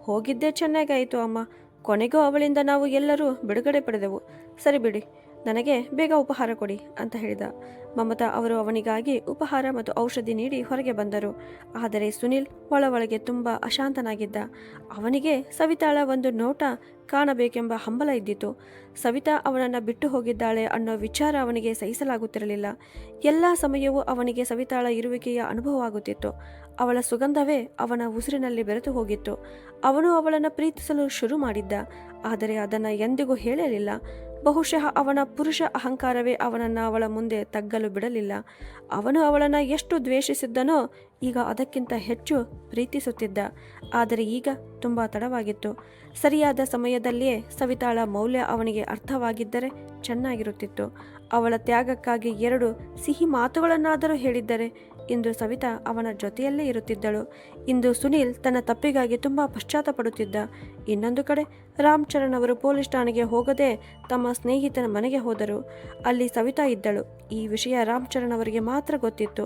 ಹೋಗಿದ್ದೇ ಚೆನ್ನಾಗಾಯಿತು ಅಮ್ಮ, ಕೊನೆಗೂ ಅವಳಿಂದ ನಾವು ಎಲ್ಲರೂ ಬಿಡುಗಡೆ ಪಡೆದೆವು. ಸರಿ ಬಿಡಿ, ನನಗೆ ಬೇಗ ಉಪಹಾರ ಕೊಡಿ ಅಂತ ಹೇಳಿದ. ಮಮತಾ ಅವರು ಅವನಿಗಾಗಿ ಉಪಹಾರ ಮತ್ತು ಔಷಧಿ ನೀಡಿ ಹೊರಗೆ ಬಂದರು. ಆದರೆ ಸುನೀಲ್ ಒಳಗೆ ತುಂಬ ಅಶಾಂತನಾಗಿದ್ದ. ಅವನಿಗೆ ಸವಿತಾಳ ಒಂದು ನೋಟ ಕಾಣಬೇಕೆಂಬ ಹಂಬಲ ಇದ್ದಿತು. ಸವಿತಾ ಅವನನ್ನು ಬಿಟ್ಟು ಹೋಗಿದ್ದಾಳೆ ಅನ್ನೋ ವಿಚಾರ ಅವನಿಗೆ ಸಹಿಸಲಾಗುತ್ತಿರಲಿಲ್ಲ. ಎಲ್ಲ ಸಮಯವೂ ಅವನಿಗೆ ಸವಿತಾಳ ಇರುವಿಕೆಯ ಅನುಭವವಾಗುತ್ತಿತ್ತು. ಅವಳ ಸುಗಂಧವೇ ಅವನ ಉಸಿರಿನಲ್ಲಿ ಬೆರೆತು ಹೋಗಿತ್ತು. ಅವನು ಅವಳನ್ನು ಪ್ರೀತಿಸಲು ಶುರು ಮಾಡಿದ್ದ, ಆದರೆ ಅದನ್ನು ಎಂದಿಗೂ ಹೇಳಲಿಲ್ಲ. ಬಹುಶಃ ಅವನ ಪುರುಷ ಅಹಂಕಾರವೇ ಅವನನ್ನು ಅವಳ ಮುಂದೆ ತಗ್ಗಲು ಬಿಡಲಿಲ್ಲ. ಅವನು ಅವಳನ್ನು ಎಷ್ಟು ದ್ವೇಷಿಸಿದ್ದನೋ ಈಗ ಅದಕ್ಕಿಂತ ಹೆಚ್ಚು ಪ್ರೀತಿಸುತ್ತಿದ್ದ. ಆದರೆ ಈಗ ತುಂಬ ತಡವಾಗಿತ್ತು. ಸರಿಯಾದ ಸಮಯದಲ್ಲಿಯೇ ಸವಿತಾಳ ಮೌಲ್ಯ ಅವನಿಗೆ ಅರ್ಥವಾಗಿದ್ದರೆ ಚೆನ್ನಾಗಿರುತ್ತಿತ್ತು. ಅವಳ ತ್ಯಾಗಕ್ಕಾಗಿ 2 ಸಿಹಿ ಮಾತುಗಳನ್ನಾದರೂ ಹೇಳಿದ್ದರೆ ಇಂದು ಸವಿತಾ ಅವನ ಜೊತೆಯಲ್ಲೇ ಇರುತ್ತಿದ್ದಳು. ಇಂದು ಸುನೀಲ್ ತನ್ನ ತಪ್ಪಿಗಾಗಿ ತುಂಬ ಪಶ್ಚಾತ್ತಪಡುತ್ತಿದ್ದ. ಇನ್ನೊಂದು ಕಡೆ ರಾಮ್ ಚರಣ್ ಅವರು ಪೊಲೀಸ್ ಠಾಣೆಗೆ ಹೋಗದೆ ತಮ್ಮ ಸ್ನೇಹಿತನ ಮನೆಗೆ ಹೋದರು. ಅಲ್ಲಿ ಸವಿತಾ ಇದ್ದಳು. ಈ ವಿಷಯ ರಾಮ್ ಚರಣ್ ಅವರಿಗೆ ಮಾತ್ರ ಗೊತ್ತಿತ್ತು.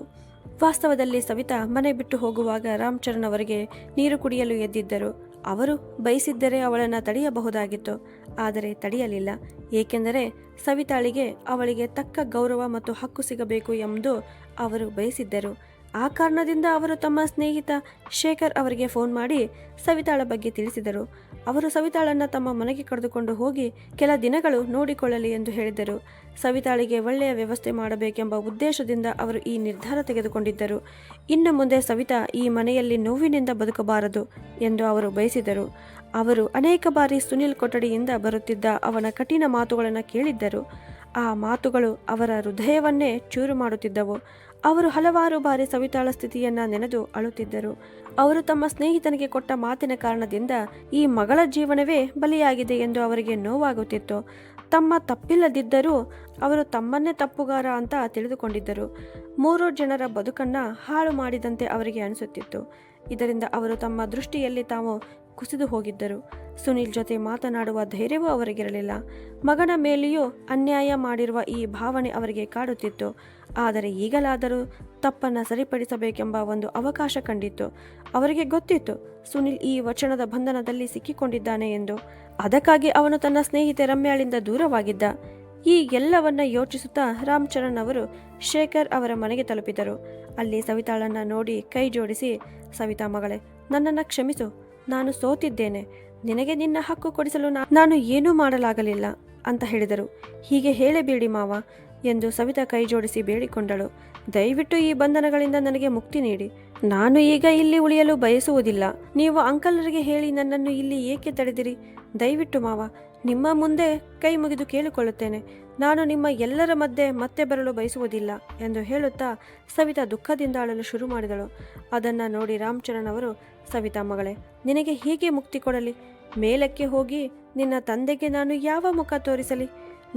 ವಾಸ್ತವದಲ್ಲಿ ಸವಿತಾ ಮನೆ ಬಿಟ್ಟು ಹೋಗುವಾಗ ರಾಮ್ ಚರಣ್ ಅವರಿಗೆ ನೀರು ಕುಡಿಯಲು ಎದ್ದಿದ್ದರು. ಅವರು ಬಯಸಿದ್ದರೆ ಅವಳನ್ನು ತಡೆಯಬಹುದಾಗಿತ್ತು, ಆದರೆ ತಡೆಯಲಿಲ್ಲ. ಏಕೆಂದರೆ ಸವಿತಾಳಿಗೆ ಅವಳಿಗೆ ತಕ್ಕ ಗೌರವ ಮತ್ತು ಹಕ್ಕು ಸಿಗಬೇಕು ಎಂದು ಅವರು ಬಯಸಿದ್ದರು. ಆ ಕಾರಣದಿಂದ ಅವರು ತಮ್ಮ ಸ್ನೇಹಿತ ಶೇಖರ್ ಅವರಿಗೆ ಫೋನ್ ಮಾಡಿ ಸವಿತಾಳ ಬಗ್ಗೆ ತಿಳಿಸಿದರು. ಅವರು ಸವಿತಾಳನ್ನು ತಮ್ಮ ಮನೆಗೆ ಕರೆದುಕೊಂಡು ಹೋಗಿ ಕೆಲ ದಿನಗಳು ನೋಡಿಕೊಳ್ಳಲಿ ಎಂದು ಹೇಳಿದರು. ಸವಿತಾಳಿಗೆ ಒಳ್ಳೆಯ ವ್ಯವಸ್ಥೆ ಮಾಡಬೇಕೆಂಬ ಉದ್ದೇಶದಿಂದ ಅವರು ಈ ನಿರ್ಧಾರ ತೆಗೆದುಕೊಂಡಿದ್ದರು. ಇನ್ನು ಮುಂದೆ ಸವಿತಾ ಈ ಮನೆಯಲ್ಲಿ ನೋವಿನಿಂದ ಬದುಕಬಾರದು ಎಂದು ಅವರು ಬಯಸಿದರು. ಅವರು ಅನೇಕ ಬಾರಿ ಸುನಿಲ್ ಕೊಠಡಿಯಿಂದ ಬರುತ್ತಿದ್ದ ಅವನ ಕಠಿಣ ಮಾತುಗಳನ್ನು ಕೇಳಿದ್ದರು. ಆ ಮಾತುಗಳು ಅವರ ಹೃದಯವನ್ನೇ ಚೂರು ಮಾಡುತ್ತಿದ್ದವು. ಅವರು ಹಲವಾರು ಬಾರಿ ಸವಿತಾಳ ಸ್ಥಿತಿಯನ್ನ ನೆನೆದು ಅಳುತ್ತಿದ್ದರು. ಅವರು ತಮ್ಮ ಸ್ನೇಹಿತನಿಗೆ ಕೊಟ್ಟ ಮಾತಿನ ಕಾರಣದಿಂದ ಈ ಮಗಳ ಜೀವನವೇ ಬಲಿಯಾಗಿದೆ ಎಂದು ಅವರಿಗೆ ನೋವಾಗುತ್ತಿತ್ತು. ತಮ್ಮ ತಪ್ಪಿಲ್ಲದಿದ್ದರೂ ಅವರು ತಮ್ಮನ್ನೇ ತಪ್ಪುಗಾರ ಅಂತ ತಿಳಿದುಕೊಂಡಿದ್ದರು. 3 ಜನರ ಬದುಕನ್ನ ಹಾಳು ಮಾಡಿದಂತೆ ಅವರಿಗೆ ಅನಿಸುತ್ತಿತ್ತು. ಇದರಿಂದ ಅವರು ತಮ್ಮ ದೃಷ್ಟಿಯಲ್ಲಿ ತಾವು ಕುಸಿದು ಹೋಗಿದ್ದರು. ಸುನಿಲ್ ಜೊತೆ ಮಾತನಾಡುವ ಧೈರ್ಯವೂ ಅವರಿಗಿರಲಿಲ್ಲ. ಮಗನ ಮೇಲೆಯೂ ಅನ್ಯಾಯ ಮಾಡಿರುವ ಈ ಭಾವನೆ ಅವರಿಗೆ ಕಾಡುತ್ತಿತ್ತು. ಆದರೆ ಈಗಲಾದರೂ ತಪ್ಪನ್ನು ಸರಿಪಡಿಸಬೇಕೆಂಬ ಒಂದು ಅವಕಾಶ ಕಂಡಿತ್ತು. ಅವರಿಗೆ ಗೊತ್ತಿತ್ತು ಸುನಿಲ್ ಈ ವಚನದ ಬಂಧನದಲ್ಲಿ ಸಿಕ್ಕಿಕೊಂಡಿದ್ದಾನೆ ಎಂದು. ಅದಕ್ಕಾಗಿ ಅವನು ತನ್ನ ಸ್ನೇಹಿತೆ ರಮ್ಯಾಳಿಂದ ದೂರವಾಗಿದ್ದ. ಈ ಎಲ್ಲವನ್ನ ಯೋಚಿಸುತ್ತಾ ರಾಮ್ ಚರಣ್ ಅವರು ಶೇಖರ್ ಅವರ ಮನೆಗೆ ತಲುಪಿದರು. ಅಲ್ಲಿ ಸವಿತಾಳನ್ನ ನೋಡಿ ಕೈ ಜೋಡಿಸಿ, ಸವಿತಾ ಮಗಳೇ, ನನ್ನನ್ನು ಕ್ಷಮಿಸು. ನಾನು ಸೋತಿದ್ದೇನೆ. ನಿನಗೆ ನಿನ್ನ ಹಕ್ಕು ಕೊಡಿಸಲು ನಾನು ಏನೂ ಮಾಡಲಾಗಲಿಲ್ಲ ಅಂತ ಹೇಳಿದರು. ಹೀಗೆ ಹೇಳಬೇಡಿ ಮಾವ ಎಂದು ಸವಿತಾ ಕೈ ಜೋಡಿಸಿ ಬೇಡಿಕೊಂಡಳು. ದಯವಿಟ್ಟು ಈ ಬಂಧನಗಳಿಂದ ನನಗೆ ಮುಕ್ತಿ ನೀಡಿ. ನಾನು ಈಗ ಇಲ್ಲಿ ಉಳಿಯಲು ಬಯಸುವುದಿಲ್ಲ. ನೀವು ಅಂಕಲರಿಗೆ ಹೇಳಿ ನನ್ನನ್ನು ಇಲ್ಲಿ ಏಕೆ ತಡೆದಿರಿ? ದಯವಿಟ್ಟು ಮಾವ, ನಿಮ್ಮ ಮುಂದೆ ಕೈ ಮುಗಿದು ಕೇಳಿಕೊಳ್ಳುತ್ತೇನೆ. ನಾನು ನಿಮ್ಮ ಎಲ್ಲರ ಮಧ್ಯೆ ಮತ್ತೆ ಬರಲು ಬಯಸುವುದಿಲ್ಲ ಎಂದು ಹೇಳುತ್ತಾ ಸವಿತಾ ದುಃಖದಿಂದ ಅಳಲು ಶುರು ಮಾಡಿದಳು. ಅದನ್ನು ನೋಡಿ ರಾಮ್ ಚರಣ್ ಅವರು, ಸವಿತಾ ಮಗಳೇ, ನಿನಗೆ ಹೀಗೆ ಮುಕ್ತಿ ಕೊಡಲಿ? ಮೇಲಕ್ಕೆ ಹೋಗಿ ನಿನ್ನ ತಂದೆಗೆ ನಾನು ಯಾವ ಮುಖ ತೋರಿಸಲಿ?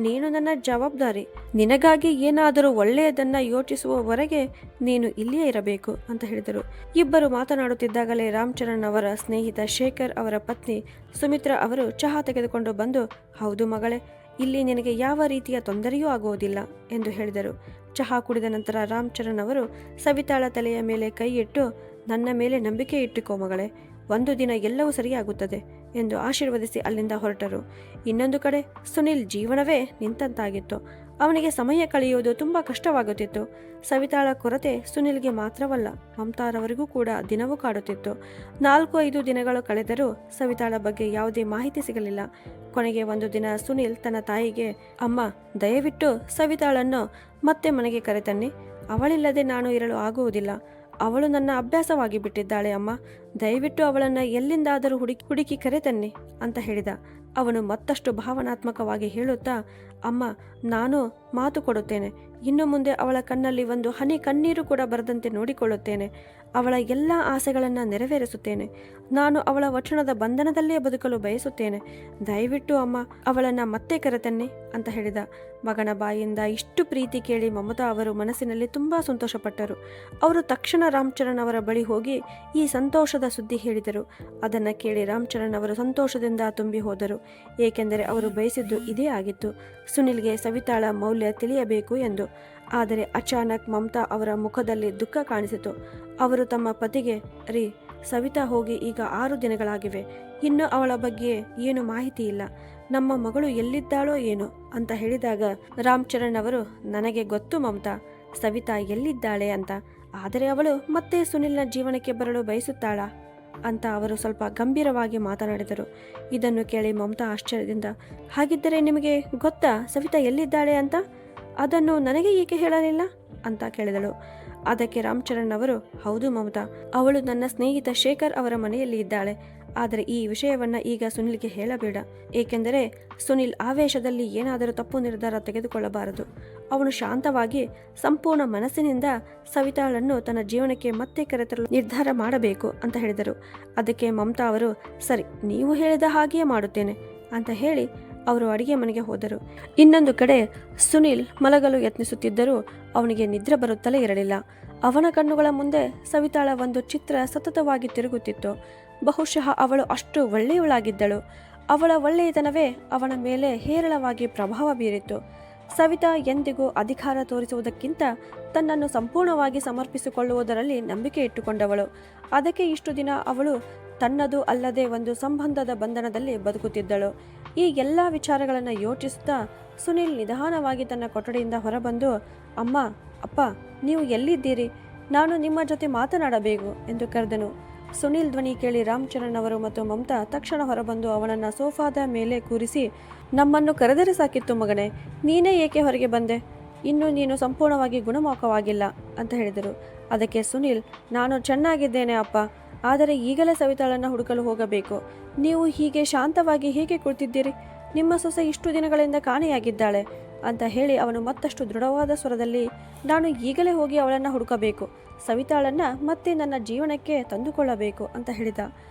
ನೀನು ನನ್ನ ಜವಾಬ್ದಾರಿ. ನಿನಗಾಗಿ ಏನಾದರೂ ಒಳ್ಳೆಯದನ್ನ ಯೋಚಿಸುವವರೆಗೆ ನೀನು ಇಲ್ಲಿಯೇ ಇರಬೇಕು ಅಂತ ಹೇಳಿದರು. ಇಬ್ಬರು ಮಾತನಾಡುತ್ತಿದ್ದಾಗಲೇ ರಾಮ್ ಚರಣ್ ಅವರ ಸ್ನೇಹಿತ ಶೇಖರ್ ಅವರ ಪತ್ನಿ ಸುಮಿತ್ರಾ ಅವರು ಚಹಾ ತೆಗೆದುಕೊಂಡು ಬಂದು, ಹೌದು ಮಗಳೇ, ಇಲ್ಲಿ ನಿನಗೆ ಯಾವ ರೀತಿಯ ತೊಂದರೆಯೂ ಆಗುವುದಿಲ್ಲ ಎಂದು ಹೇಳಿದರು. ಚಹಾ ಕುಡಿದ ನಂತರ ರಾಮ್ ಚರಣ್ ಅವರು ಸವಿತಾಳ ತಲೆಯ ಮೇಲೆ ಕೈ ಇಟ್ಟು, ನನ್ನ ಮೇಲೆ ನಂಬಿಕೆ ಇಟ್ಟುಕೋ ಮಗಳೇ, ಒಂದು ದಿನ ಎಲ್ಲವೂ ಸರಿಯಾಗುತ್ತದೆ ಎಂದು ಆಶೀರ್ವದಿಸಿ ಅಲ್ಲಿಂದ ಹೊರಟರು. ಇನ್ನೊಂದು ಕಡೆ ಸುನಿಲ್ ಜೀವನವೇ ನಿಂತಂತಾಗಿತ್ತು. ಅವನಿಗೆ ಸಮಯ ಕಳೆಯುವುದು ತುಂಬ ಕಷ್ಟವಾಗುತ್ತಿತ್ತು. ಸವಿತಾಳ ಕೊರತೆ ಸುನಿಲ್ಗೆ ಮಾತ್ರವಲ್ಲ, ಮಮತಾರವರಿಗೂ ಕೂಡ ದಿನವೂ ಕಾಡುತ್ತಿತ್ತು. 4-5 ದಿನಗಳು ಕಳೆದರೂ ಸವಿತಾಳ ಬಗ್ಗೆ ಯಾವುದೇ ಮಾಹಿತಿ ಸಿಗಲಿಲ್ಲ. ಕೊನೆಗೆ ಒಂದು ದಿನ ಸುನಿಲ್ ತನ್ನ ತಾಯಿಗೆ, ಅಮ್ಮ, ದಯವಿಟ್ಟು ಸವಿತಾಳನ್ನು ಮತ್ತೆ ಮನೆಗೆ ಕರೆತನ್ನಿ. ಅವಳಿಲ್ಲದೆ ನಾನು ಇರಲು ಆಗುವುದಿಲ್ಲ. ಅವಳು ನನ್ನ ಅಭ್ಯಾಸವಾಗಿ ಬಿಟ್ಟಿದ್ದಾಳೆ ಅಮ್ಮ. ದಯವಿಟ್ಟು ಅವಳನ್ನು ಎಲ್ಲಿಂದಾದರೂ ಹುಡುಕಿ ಕರೆತನ್ನಿ ಅಂತ ಹೇಳಿದ. ಅವನು ಮತ್ತಷ್ಟು ಭಾವನಾತ್ಮಕವಾಗಿ ಹೇಳುತ್ತಾ, ಅಮ್ಮ, ನಾನು ಮಾತು ಕೊಡುತ್ತೇನೆ. ಇನ್ನು ಮುಂದೆ ಅವಳ ಕಣ್ಣಲ್ಲಿ ಒಂದು ಹನಿ ಕಣ್ಣೀರು ಕೂಡ ಬರದಂತೆ ನೋಡಿಕೊಳ್ಳುತ್ತೇನೆ. ಅವಳ ಎಲ್ಲ ಆಸೆಗಳನ್ನು ನೆರವೇರಿಸುತ್ತೇನೆ. ನಾನು ಅವಳ ವಚನದ ಬಂಧನದಲ್ಲೇ ಬದುಕಲು ಬಯಸುತ್ತೇನೆ. ದಯವಿಟ್ಟು ಅಮ್ಮ, ಅವಳನ್ನು ಮತ್ತೆ ಕರೆತನ್ನಿ ಅಂತ ಹೇಳಿದ. ಮಗನ ಬಾಯಿಂದ ಇಷ್ಟು ಪ್ರೀತಿ ಕೇಳಿ ಮಮತಾ ಅವರು ಮನಸ್ಸಿನಲ್ಲಿ ತುಂಬ ಸಂತೋಷಪಟ್ಟರು. ಅವರು ತಕ್ಷಣ ರಾಮ್ ಚರಣ್ ಅವರ ಬಳಿ ಹೋಗಿ ಈ ಸಂತೋಷದ ಸುದ್ದಿ ಹೇಳಿದರು. ಅದನ್ನು ಕೇಳಿ ರಾಮ್ ಚರಣ್ ಅವರು ಸಂತೋಷದಿಂದ ತುಂಬಿ ಹೋದರು. ಏಕೆಂದರೆ ಅವರು ಬಯಸಿದ್ದು ಇದೇ ಆಗಿತ್ತು, ಸುನಿಲ್ಗೆ ಸವಿತಾಳ ಮೌಲ್ಯ ತಿಳಿಯಬೇಕು ಎಂದು. ಆದರೆ ಅಚಾನಕ್ ಮಮತಾ ಅವರ ಮುಖದಲ್ಲಿ ದುಃಖ ಕಾಣಿಸಿತು. ಅವರು ತಮ್ಮ ಪತಿಗೆ, ರೀ, ಸವಿತಾ ಹೋಗಿ ಈಗ 6 ದಿನಗಳಾಗಿವೆ. ಇನ್ನು ಅವಳ ಬಗ್ಗೆ ಏನು ಮಾಹಿತಿ ಇಲ್ಲ. ನಮ್ಮ ಮಗಳು ಎಲ್ಲಿದ್ದಾಳೋ ಏನೋ ಅಂತ ಹೇಳಿದಾಗ ರಾಮ್ ಚರಣ್ ಅವರು, ನನಗೆ ಗೊತ್ತು ಮಮತಾ, ಸವಿತಾ ಎಲ್ಲಿದ್ದಾಳೆ ಅಂತ. ಆದರೆ ಅವಳು ಮತ್ತೆ ಸುನಿಲ್ನ ಜೀವನಕ್ಕೆ ಬರಲು ಬಯಸುತ್ತಾಳಾ ಅಂತ ಅವರು ಸ್ವಲ್ಪ ಗಂಭೀರವಾಗಿ ಮಾತನಾಡಿದರು. ಇದನ್ನು ಕೇಳಿ ಮಮತಾ ಆಶ್ಚರ್ಯದಿಂದ, ಹಾಗಿದ್ದರೆ ನಿಮಗೆ ಗೊತ್ತಾ ಸವಿತಾ ಎಲ್ಲಿದ್ದಾಳೆ ಅಂತ? ಅದನ್ನು ನನಗೆ ಏಕೆ ಹೇಳಲಿಲ್ಲ ಅಂತ ಕೇಳಿದಳು. ಅದಕ್ಕೆ ರಾಮ್ ಚರಣ್ ಅವರು, ಹೌದು ಮಮತಾ, ಅವಳು ನನ್ನ ಸ್ನೇಹಿತ ಶೇಖರ್ ಅವರ ಮನೆಯಲ್ಲಿ ಇದ್ದಾಳೆ. ಆದರೆ ಈ ವಿಷಯವನ್ನು ಈಗ ಸುನಿಲ್ಗೆ ಹೇಳಬೇಡ, ಏಕೆಂದರೆ ಸುನಿಲ್ ಆವೇಶದಲ್ಲಿ ಏನಾದರೂ ತಪ್ಪು ನಿರ್ಧಾರ ತೆಗೆದುಕೊಳ್ಳಬಾರದು. ಅವನು ಶಾಂತವಾಗಿ ಸಂಪೂರ್ಣ ಮನಸ್ಸಿನಿಂದ ಸವಿತಾಳನ್ನು ತನ್ನ ಜೀವನಕ್ಕೆ ಮತ್ತೆ ಕರೆತರಲು ನಿರ್ಧಾರ ಮಾಡಬೇಕು ಅಂತ ಹೇಳಿದರು. ಅದಕ್ಕೆ ಮಮತಾ ಅವರು, ಸರಿ, ನೀವು ಹೇಳಿದ ಹಾಗೆಯೇ ಮಾಡುತ್ತೇನೆ ಅಂತ ಹೇಳಿ ಅವರು ಅಡಿಗೆ ಮನೆಗೆ ಹೋದರು. ಇನ್ನೊಂದು ಕಡೆ ಸುನಿಲ್ ಮಲಗಲು ಯತ್ನಿಸುತ್ತಿದ್ದರೂ ಅವನಿಗೆ ನಿದ್ರೆ ಬರುತ್ತಲೇ ಇರಲಿಲ್ಲ. ಅವನ ಕಣ್ಣುಗಳ ಮುಂದೆ ಸವಿತಾಳ ಒಂದು ಚಿತ್ರ ಸತತವಾಗಿ ತಿರುಗುತ್ತಿತ್ತು. ಬಹುಶಃ ಅವಳು ಅಷ್ಟು ಒಳ್ಳೆಯವಳಾಗಿದ್ದಳು. ಅವಳ ಒಳ್ಳೆಯತನವೇ ಅವನ ಮೇಲೆ ಹೇರಳವಾಗಿ ಪ್ರಭಾವ ಬೀರಿತ್ತು. ಸವಿತಾ ಎಂದಿಗೂ ಅಧಿಕಾರ ತೋರಿಸುವುದಕ್ಕಿಂತ ತನ್ನನ್ನು ಸಂಪೂರ್ಣವಾಗಿ ಸಮರ್ಪಿಸಿಕೊಳ್ಳುವುದರಲ್ಲಿ ನಂಬಿಕೆ ಇಟ್ಟುಕೊಂಡವಳು. ಅದಕ್ಕೆ ಇಷ್ಟು ದಿನ ಅವಳು ತನ್ನದು ಅಲ್ಲದೆ ಒಂದು ಸಂಬಂಧದ ಬಂಧನದಲ್ಲಿ ಬದುಕುತ್ತಿದ್ದಳು. ಈ ಎಲ್ಲ ವಿಚಾರಗಳನ್ನು ಯೋಚಿಸುತ್ತಾ ಸುನಿಲ್ ನಿಧಾನವಾಗಿ ತನ್ನ ಕೊಠಡಿಯಿಂದ ಹೊರಬಂದು, ಅಮ್ಮ, ಅಪ್ಪ, ನೀವು ಎಲ್ಲಿದ್ದೀರಿ? ನಾನು ನಿಮ್ಮ ಜೊತೆ ಮಾತನಾಡಬೇಕು ಎಂದು ಕರೆದನು. ಸುನಿಲ್ ಧ್ವನಿ ಕೇಳಿ ರಾಮಚರಣ್ ಅವರು ಮತ್ತು ಮಮತಾ ತಕ್ಷಣ ಹೊರಬಂದು ಅವನನ್ನು ಸೋಫಾದ ಮೇಲೆ ಕೂರಿಸಿ, ನಮ್ಮನ್ನು ಕರೆದರೆ ಸಾಕಿತ್ತು ಮಗನೇ, ನೀನೇ ಏಕೆ ಹೊರಗೆ ಬಂದೆ? ಇನ್ನು ನೀನು ಸಂಪೂರ್ಣವಾಗಿ ಗುಣಮುಖವಾಗಿಲ್ಲ ಅಂತ ಹೇಳಿದರು. ಅದಕ್ಕೆ ಸುನಿಲ್, ನಾನು ಚೆನ್ನಾಗಿದ್ದೇನೆ ಅಪ್ಪ, ಆದರೆ ಈಗಲೇ ಸವಿತಾಳನ್ನು ಹುಡುಕಲು ಹೋಗಬೇಕು. ನೀವು ಹೀಗೆ ಶಾಂತವಾಗಿ ಹೇಗೆ ಕುಳಿತಿದ್ದೀರಿ? ನಿಮ್ಮ ಸೊಸೆ ಇಷ್ಟು ದಿನಗಳಿಂದ ಕಾಣೆಯಾಗಿದ್ದಾಳೆ ಅಂತ ಹೇಳಿ ಅವನು ಮತ್ತಷ್ಟು ದೃಢವಾದ ಸ್ವರದಲ್ಲಿ, ನಾನು ಈಗಲೇ ಹೋಗಿ ಅವಳನ್ನು ಹುಡುಕಬೇಕು, ಸವಿತಾಳನ್ನು ಮತ್ತೆ ನನ್ನ ಜೀವನಕ್ಕೆ ತಂದುಕೊಳ್ಳಬೇಕು ಅಂತ ಹೇಳಿದ.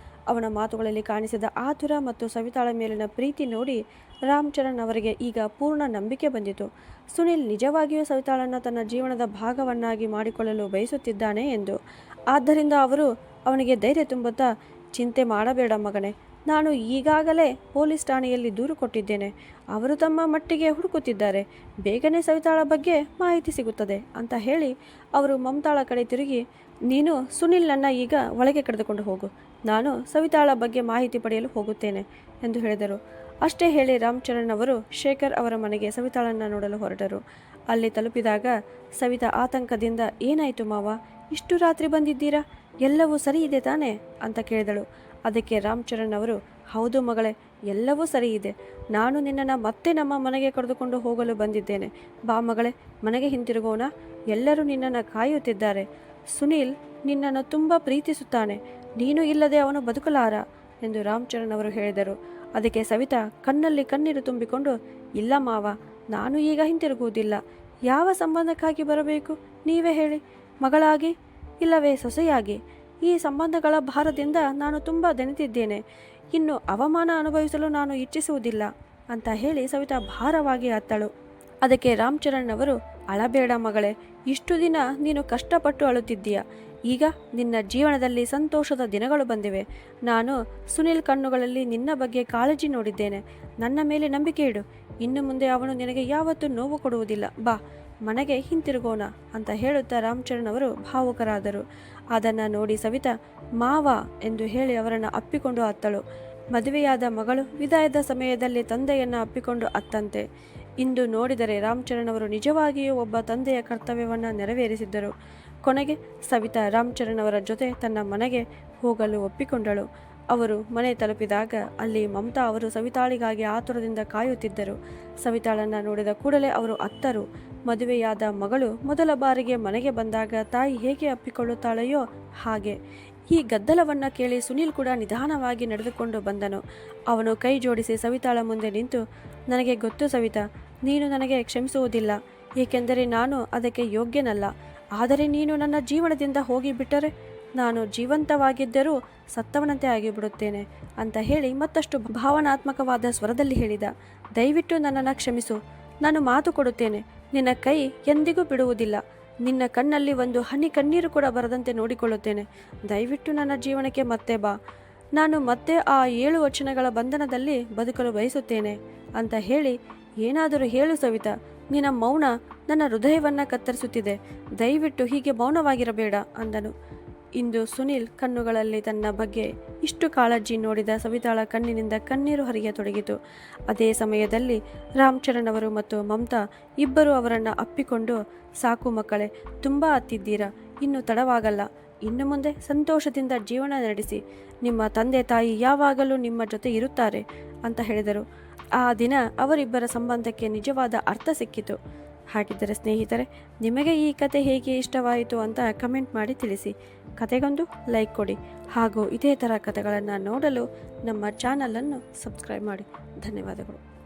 ಅವನ ಮಾತುಗಳಲ್ಲಿ ಕಾಣಿಸಿದ ಆತುರ ಮತ್ತು ಸವಿತಾಳ ಮೇಲಿನ ಪ್ರೀತಿ ನೋಡಿ ರಾಮಚರಣ್ ಅವರಿಗೆ ಈಗ ಪೂರ್ಣ ನಂಬಿಕೆ ಬಂದಿತು. ಸುನಿಲ್ ನಿಜವಾಗಿಯೂ ಸವಿತಾಳನ್ನು ತನ್ನ ಜೀವನದ ಭಾಗವನ್ನಾಗಿ ಮಾಡಿಕೊಳ್ಳಲು ಬಯಸುತ್ತಿದ್ದಾನೆ ಎಂದು. ಆದ್ದರಿಂದ ಅವರು ಅವನಿಗೆ ಧೈರ್ಯ ತುಂಬುತ್ತಾ, ಚಿಂತೆ ಮಾಡಬೇಡ ಮಗನೇ, ನಾನು ಈಗಾಗಲೇ ಪೊಲೀಸ್ ಠಾಣೆಯಲ್ಲಿ ದೂರು ಕೊಟ್ಟಿದ್ದೇನೆ. ಅವರು ತಮ್ಮ ಮಟ್ಟಿಗೆ ಹುಡುಕುತ್ತಿದ್ದಾರೆ. ಬೇಗನೆ ಸವಿತಾಳ ಬಗ್ಗೆ ಮಾಹಿತಿ ಸಿಗುತ್ತದೆ ಅಂತ ಹೇಳಿ ಅವರು ಮಮತಾಳ ಕಡೆ ತಿರುಗಿ, ನೀನು ಸುನಿಲ್ನನ್ನು ಈಗ ಒಳಗೆ ಕರೆದುಕೊಂಡು ಹೋಗು, ನಾನು ಸವಿತಾಳ ಬಗ್ಗೆ ಮಾಹಿತಿ ಪಡೆಯಲು ಹೋಗುತ್ತೇನೆ ಎಂದು ಹೇಳಿದರು. ಅಷ್ಟೇ ಹೇಳಿ ರಾಮಚರಣ್ ಅವರು ಶೇಖರ್ ಅವರ ಮನೆಗೆ ಸವಿತಾಳನ್ನು ನೋಡಲು ಹೊರಟರು. ಅಲ್ಲಿ ತಲುಪಿದಾಗ ಸವಿತಾ ಆತಂಕದಿಂದ, ಏನಾಯಿತು ಮಾವ, ಇಷ್ಟು ರಾತ್ರಿ ಬಂದಿದ್ದೀರಾ? ಎಲ್ಲವೂ ಸರಿ ಇದೆ ತಾನೇ ಅಂತ ಕೇಳಿದಳು. ಅದಕ್ಕೆ ರಾಮಚರಣ್ ಅವರು, ಹೌದು ಮಗಳೇ, ಎಲ್ಲವೂ ಸರಿ ಇದೆ. ನಾನು ನಿನ್ನನ್ನು ಮತ್ತೆ ನಮ್ಮ ಮನೆಗೆ ಕರೆದುಕೊಂಡು ಹೋಗಲು ಬಂದಿದ್ದೇನೆ. ಬಾ ಮಗಳೇ, ಮನೆಗೆ ಹಿಂತಿರುಗೋಣ. ಎಲ್ಲರೂ ನಿನ್ನನ್ನು ಕಾಯುತ್ತಿದ್ದಾರೆ. ಸುನೀಲ್ ನಿನ್ನನ್ನು ತುಂಬ ಪ್ರೀತಿಸುತ್ತಾನೆ. ನೀನು ಇಲ್ಲದೆ ಅವನು ಬದುಕಲಾರ ಎಂದು ರಾಮಚರಣ್ ಅವರು ಹೇಳಿದರು. ಅದಕ್ಕೆ ಸವಿತಾ ಕಣ್ಣಲ್ಲಿ ಕಣ್ಣೀರು ತುಂಬಿಕೊಂಡು, ಇಲ್ಲ ಮಾವ, ನಾನು ಈಗ ಹಿಂತಿರುಗುವುದಿಲ್ಲ. ಯಾವ ಸಂಬಂಧಕ್ಕಾಗಿ ಬರಬೇಕು ನೀವೇ ಹೇಳಿ? ಮಗಳಾಗಿ ಇಲ್ಲವೇ ಸೊಸೆಯಾಗಿ? ಈ ಸಂಬಂಧಗಳ ಭಾರದಿಂದ ನಾನು ತುಂಬ ದಣಿದಿದ್ದೇನೆ. ಇನ್ನು ಅವಮಾನ ಅನುಭವಿಸಲು ನಾನು ಇಚ್ಛಿಸುವುದಿಲ್ಲ ಅಂತ ಹೇಳಿ ಸವಿತಾ ಭಾರವಾಗಿ ಅತ್ತಳು. ಅದಕ್ಕೆ ರಾಮಚರಣ್ ಅವರು, ಅಳಬೇಡ ಮಗಳೇ, ಇಷ್ಟು ದಿನ ನೀನು ಕಷ್ಟಪಟ್ಟು ಅಳುತ್ತಿದ್ದೀಯ. ಈಗ ನಿನ್ನ ಜೀವನದಲ್ಲಿ ಸಂತೋಷದ ದಿನಗಳು ಬಂದಿವೆ. ನಾನು ಸುನಿಲ್ ಕಣ್ಣುಗಳಲ್ಲಿ ನಿನ್ನ ಬಗ್ಗೆ ಕಾಳಜಿ ನೋಡಿದ್ದೇನೆ. ನನ್ನ ಮೇಲೆ ನಂಬಿಕೆ ಇಡು. ಇನ್ನು ಮುಂದೆ ಅವನು ನಿನಗೆ ಯಾವತ್ತೂ ನೋವು ಕೊಡುವುದಿಲ್ಲ. ಬಾ, ಮನೆಗೆ ಹಿಂತಿರುಗೋಣ ಅಂತ ಹೇಳುತ್ತಾ ರಾಮಚರಣ್ ಅವರು ಭಾವುಕರಾದರು. ಅದನ್ನು ನೋಡಿ ಸವಿತಾ ಮಾವ ಎಂದು ಹೇಳಿ ಅವರನ್ನು ಅಪ್ಪಿಕೊಂಡು ಅತ್ತಳು. ಮದುವೆಯಾದ ಮಗಳು ವಿದಾಯದ ಸಮಯದಲ್ಲಿ ತಂದೆಯನ್ನು ಅಪ್ಪಿಕೊಂಡು ಅತ್ತಂತೆ. ಇಂದು ನೋಡಿದರೆ ರಾಮಚರಣ್ ಅವರು ನಿಜವಾಗಿಯೂ ಒಬ್ಬ ತಂದೆಯ ಕರ್ತವ್ಯವನ್ನು ನೆರವೇರಿಸಿದ್ದರು. ಕೊನೆಗೆ ಸವಿತಾ ರಾಮಚರಣ್ ಅವರ ಜೊತೆ ತನ್ನ ಮನೆಗೆ ಹೋಗಲು ಒಪ್ಪಿಕೊಂಡಳು. ಅವರು ಮನೆ ತಲುಪಿದಾಗ ಅಲ್ಲಿ ಮಮತಾ ಅವರು ಸವಿತಾಳಿಗಾಗಿ ಆತುರದಿಂದ ಕಾಯುತ್ತಿದ್ದರು. ಸವಿತಾಳನ್ನು ನೋಡಿದ ಕೂಡಲೇ ಅವರು ಅತ್ತರು. ಮದುವೆಯಾದ ಮಗಳು ಮೊದಲ ಬಾರಿಗೆ ಮನೆಗೆ ಬಂದಾಗ ತಾಯಿ ಹೇಗೆ ಅಪ್ಪಿಕೊಳ್ಳುತ್ತಾಳೆಯೋ ಹಾಗೆ. ಈ ಗದ್ದಲವನ್ನು ಕೇಳಿ ಸುನೀಲ್ ಕೂಡ ನಿಧಾನವಾಗಿ ನಡೆದುಕೊಂಡು ಬಂದನು. ಅವನು ಕೈ ಜೋಡಿಸಿ ಸವಿತಾಳ ಮುಂದೆ ನಿಂತು, ನನಗೆ ಗೊತ್ತು ಸವಿತಾ, ನೀನು ನನಗೆ ಕ್ಷಮಿಸುವುದಿಲ್ಲ, ಏಕೆಂದರೆ ನಾನು ಅದಕ್ಕೆ ಯೋಗ್ಯನಲ್ಲ. ಆದರೆ ನೀನು ನನ್ನ ಜೀವನದಿಂದ ಹೋಗಿಬಿಟ್ಟರೆ ನಾನು ಜೀವಂತವಾಗಿದ್ದರೂ ಸತ್ತವನಂತೆ ಆಗಿಬಿಡುತ್ತೇನೆ ಅಂತ ಹೇಳಿ ಮತ್ತಷ್ಟು ಭಾವನಾತ್ಮಕವಾದ ಸ್ವರದಲ್ಲಿ ಹೇಳಿದ. ದಯವಿಟ್ಟು ನನ್ನನ್ನು ಕ್ಷಮಿಸು. ನಾನು ಮಾತು ಕೊಡುತ್ತೇನೆ, ನಿನ್ನ ಕೈ ಎಂದಿಗೂ ಬಿಡುವುದಿಲ್ಲ. ನಿನ್ನ ಕಣ್ಣಲ್ಲಿ ಒಂದು ಹನಿ ಕಣ್ಣೀರು ಕೂಡ ಬರದಂತೆ ನೋಡಿಕೊಳ್ಳುತ್ತೇನೆ. ದಯವಿಟ್ಟು ನನ್ನ ಜೀವನಕ್ಕೆ ಮತ್ತೆ ಬಾ. ನಾನು ಮತ್ತೆ ಆ 7 ವಚನಗಳ ಬಂಧನದಲ್ಲಿ ಬದುಕಲು ಬಯಸುತ್ತೇನೆ ಅಂತ ಹೇಳಿ, ಏನಾದರೂ ಹೇಳು ಸವಿತಾ, ನಿನ್ನ ಮೌನ ನನ್ನ ಹೃದಯವನ್ನು ಕತ್ತರಿಸುತ್ತಿದೆ. ದಯವಿಟ್ಟು ಹೀಗೆ ಮೌನವಾಗಿರಬೇಡ ಅಂದನು. ಇಂದು ಸುನೀಲ್ ಕಣ್ಣುಗಳಲ್ಲಿ ತನ್ನ ಬಗ್ಗೆ ಇಷ್ಟು ಕಾಳಜಿ ನೋಡಿದ ಸವಿತಾಳ ಕಣ್ಣಿನಿಂದ ಕಣ್ಣೀರು ಹರಿಯತೊಡಗಿತು. ಅದೇ ಸಮಯದಲ್ಲಿ ರಾಮಚರಣ್ ಅವರು ಮತ್ತು ಮಮತಾ ಇಬ್ಬರು ಅವರನ್ನು ಅಪ್ಪಿಕೊಂಡು, ಸಾಕು ಮಕ್ಕಳೇ, ತುಂಬ ಅತ್ತಿದ್ದೀರಾ, ಇನ್ನು ತಡವಾಗಲ್ಲ. ಇನ್ನು ಮುಂದೆ ಸಂತೋಷದಿಂದ ಜೀವನ ನಡೆಸಿ. ನಿಮ್ಮ ತಂದೆ ತಾಯಿ ಯಾವಾಗಲೂ ನಿಮ್ಮ ಜೊತೆ ಇರುತ್ತಾರೆ ಅಂತ ಹೇಳಿದರು. ಆ ದಿನ ಅವರಿಬ್ಬರ ಸಂಬಂಧಕ್ಕೆ ನಿಜವಾದ ಅರ್ಥ ಸಿಕ್ಕಿತು. ಹಾಗಿದ್ದರೆ ಸ್ನೇಹಿತರೆ, ನಿಮಗೆ ಈ ಕತೆ ಹೇಗೆ ಇಷ್ಟವಾಯಿತು ಅಂತ ಕಮೆಂಟ್ ಮಾಡಿ ತಿಳಿಸಿ. ಕತೆಗೊಂದು ಲೈಕ್ ಕೊಡಿ ಹಾಗೂ ಇದೇ ಥರ ಕತೆಗಳನ್ನು ನೋಡಲು ನಮ್ಮ ಚಾನಲನ್ನು ಸಬ್ಸ್ಕ್ರೈಬ್ ಮಾಡಿ. ಧನ್ಯವಾದಗಳು.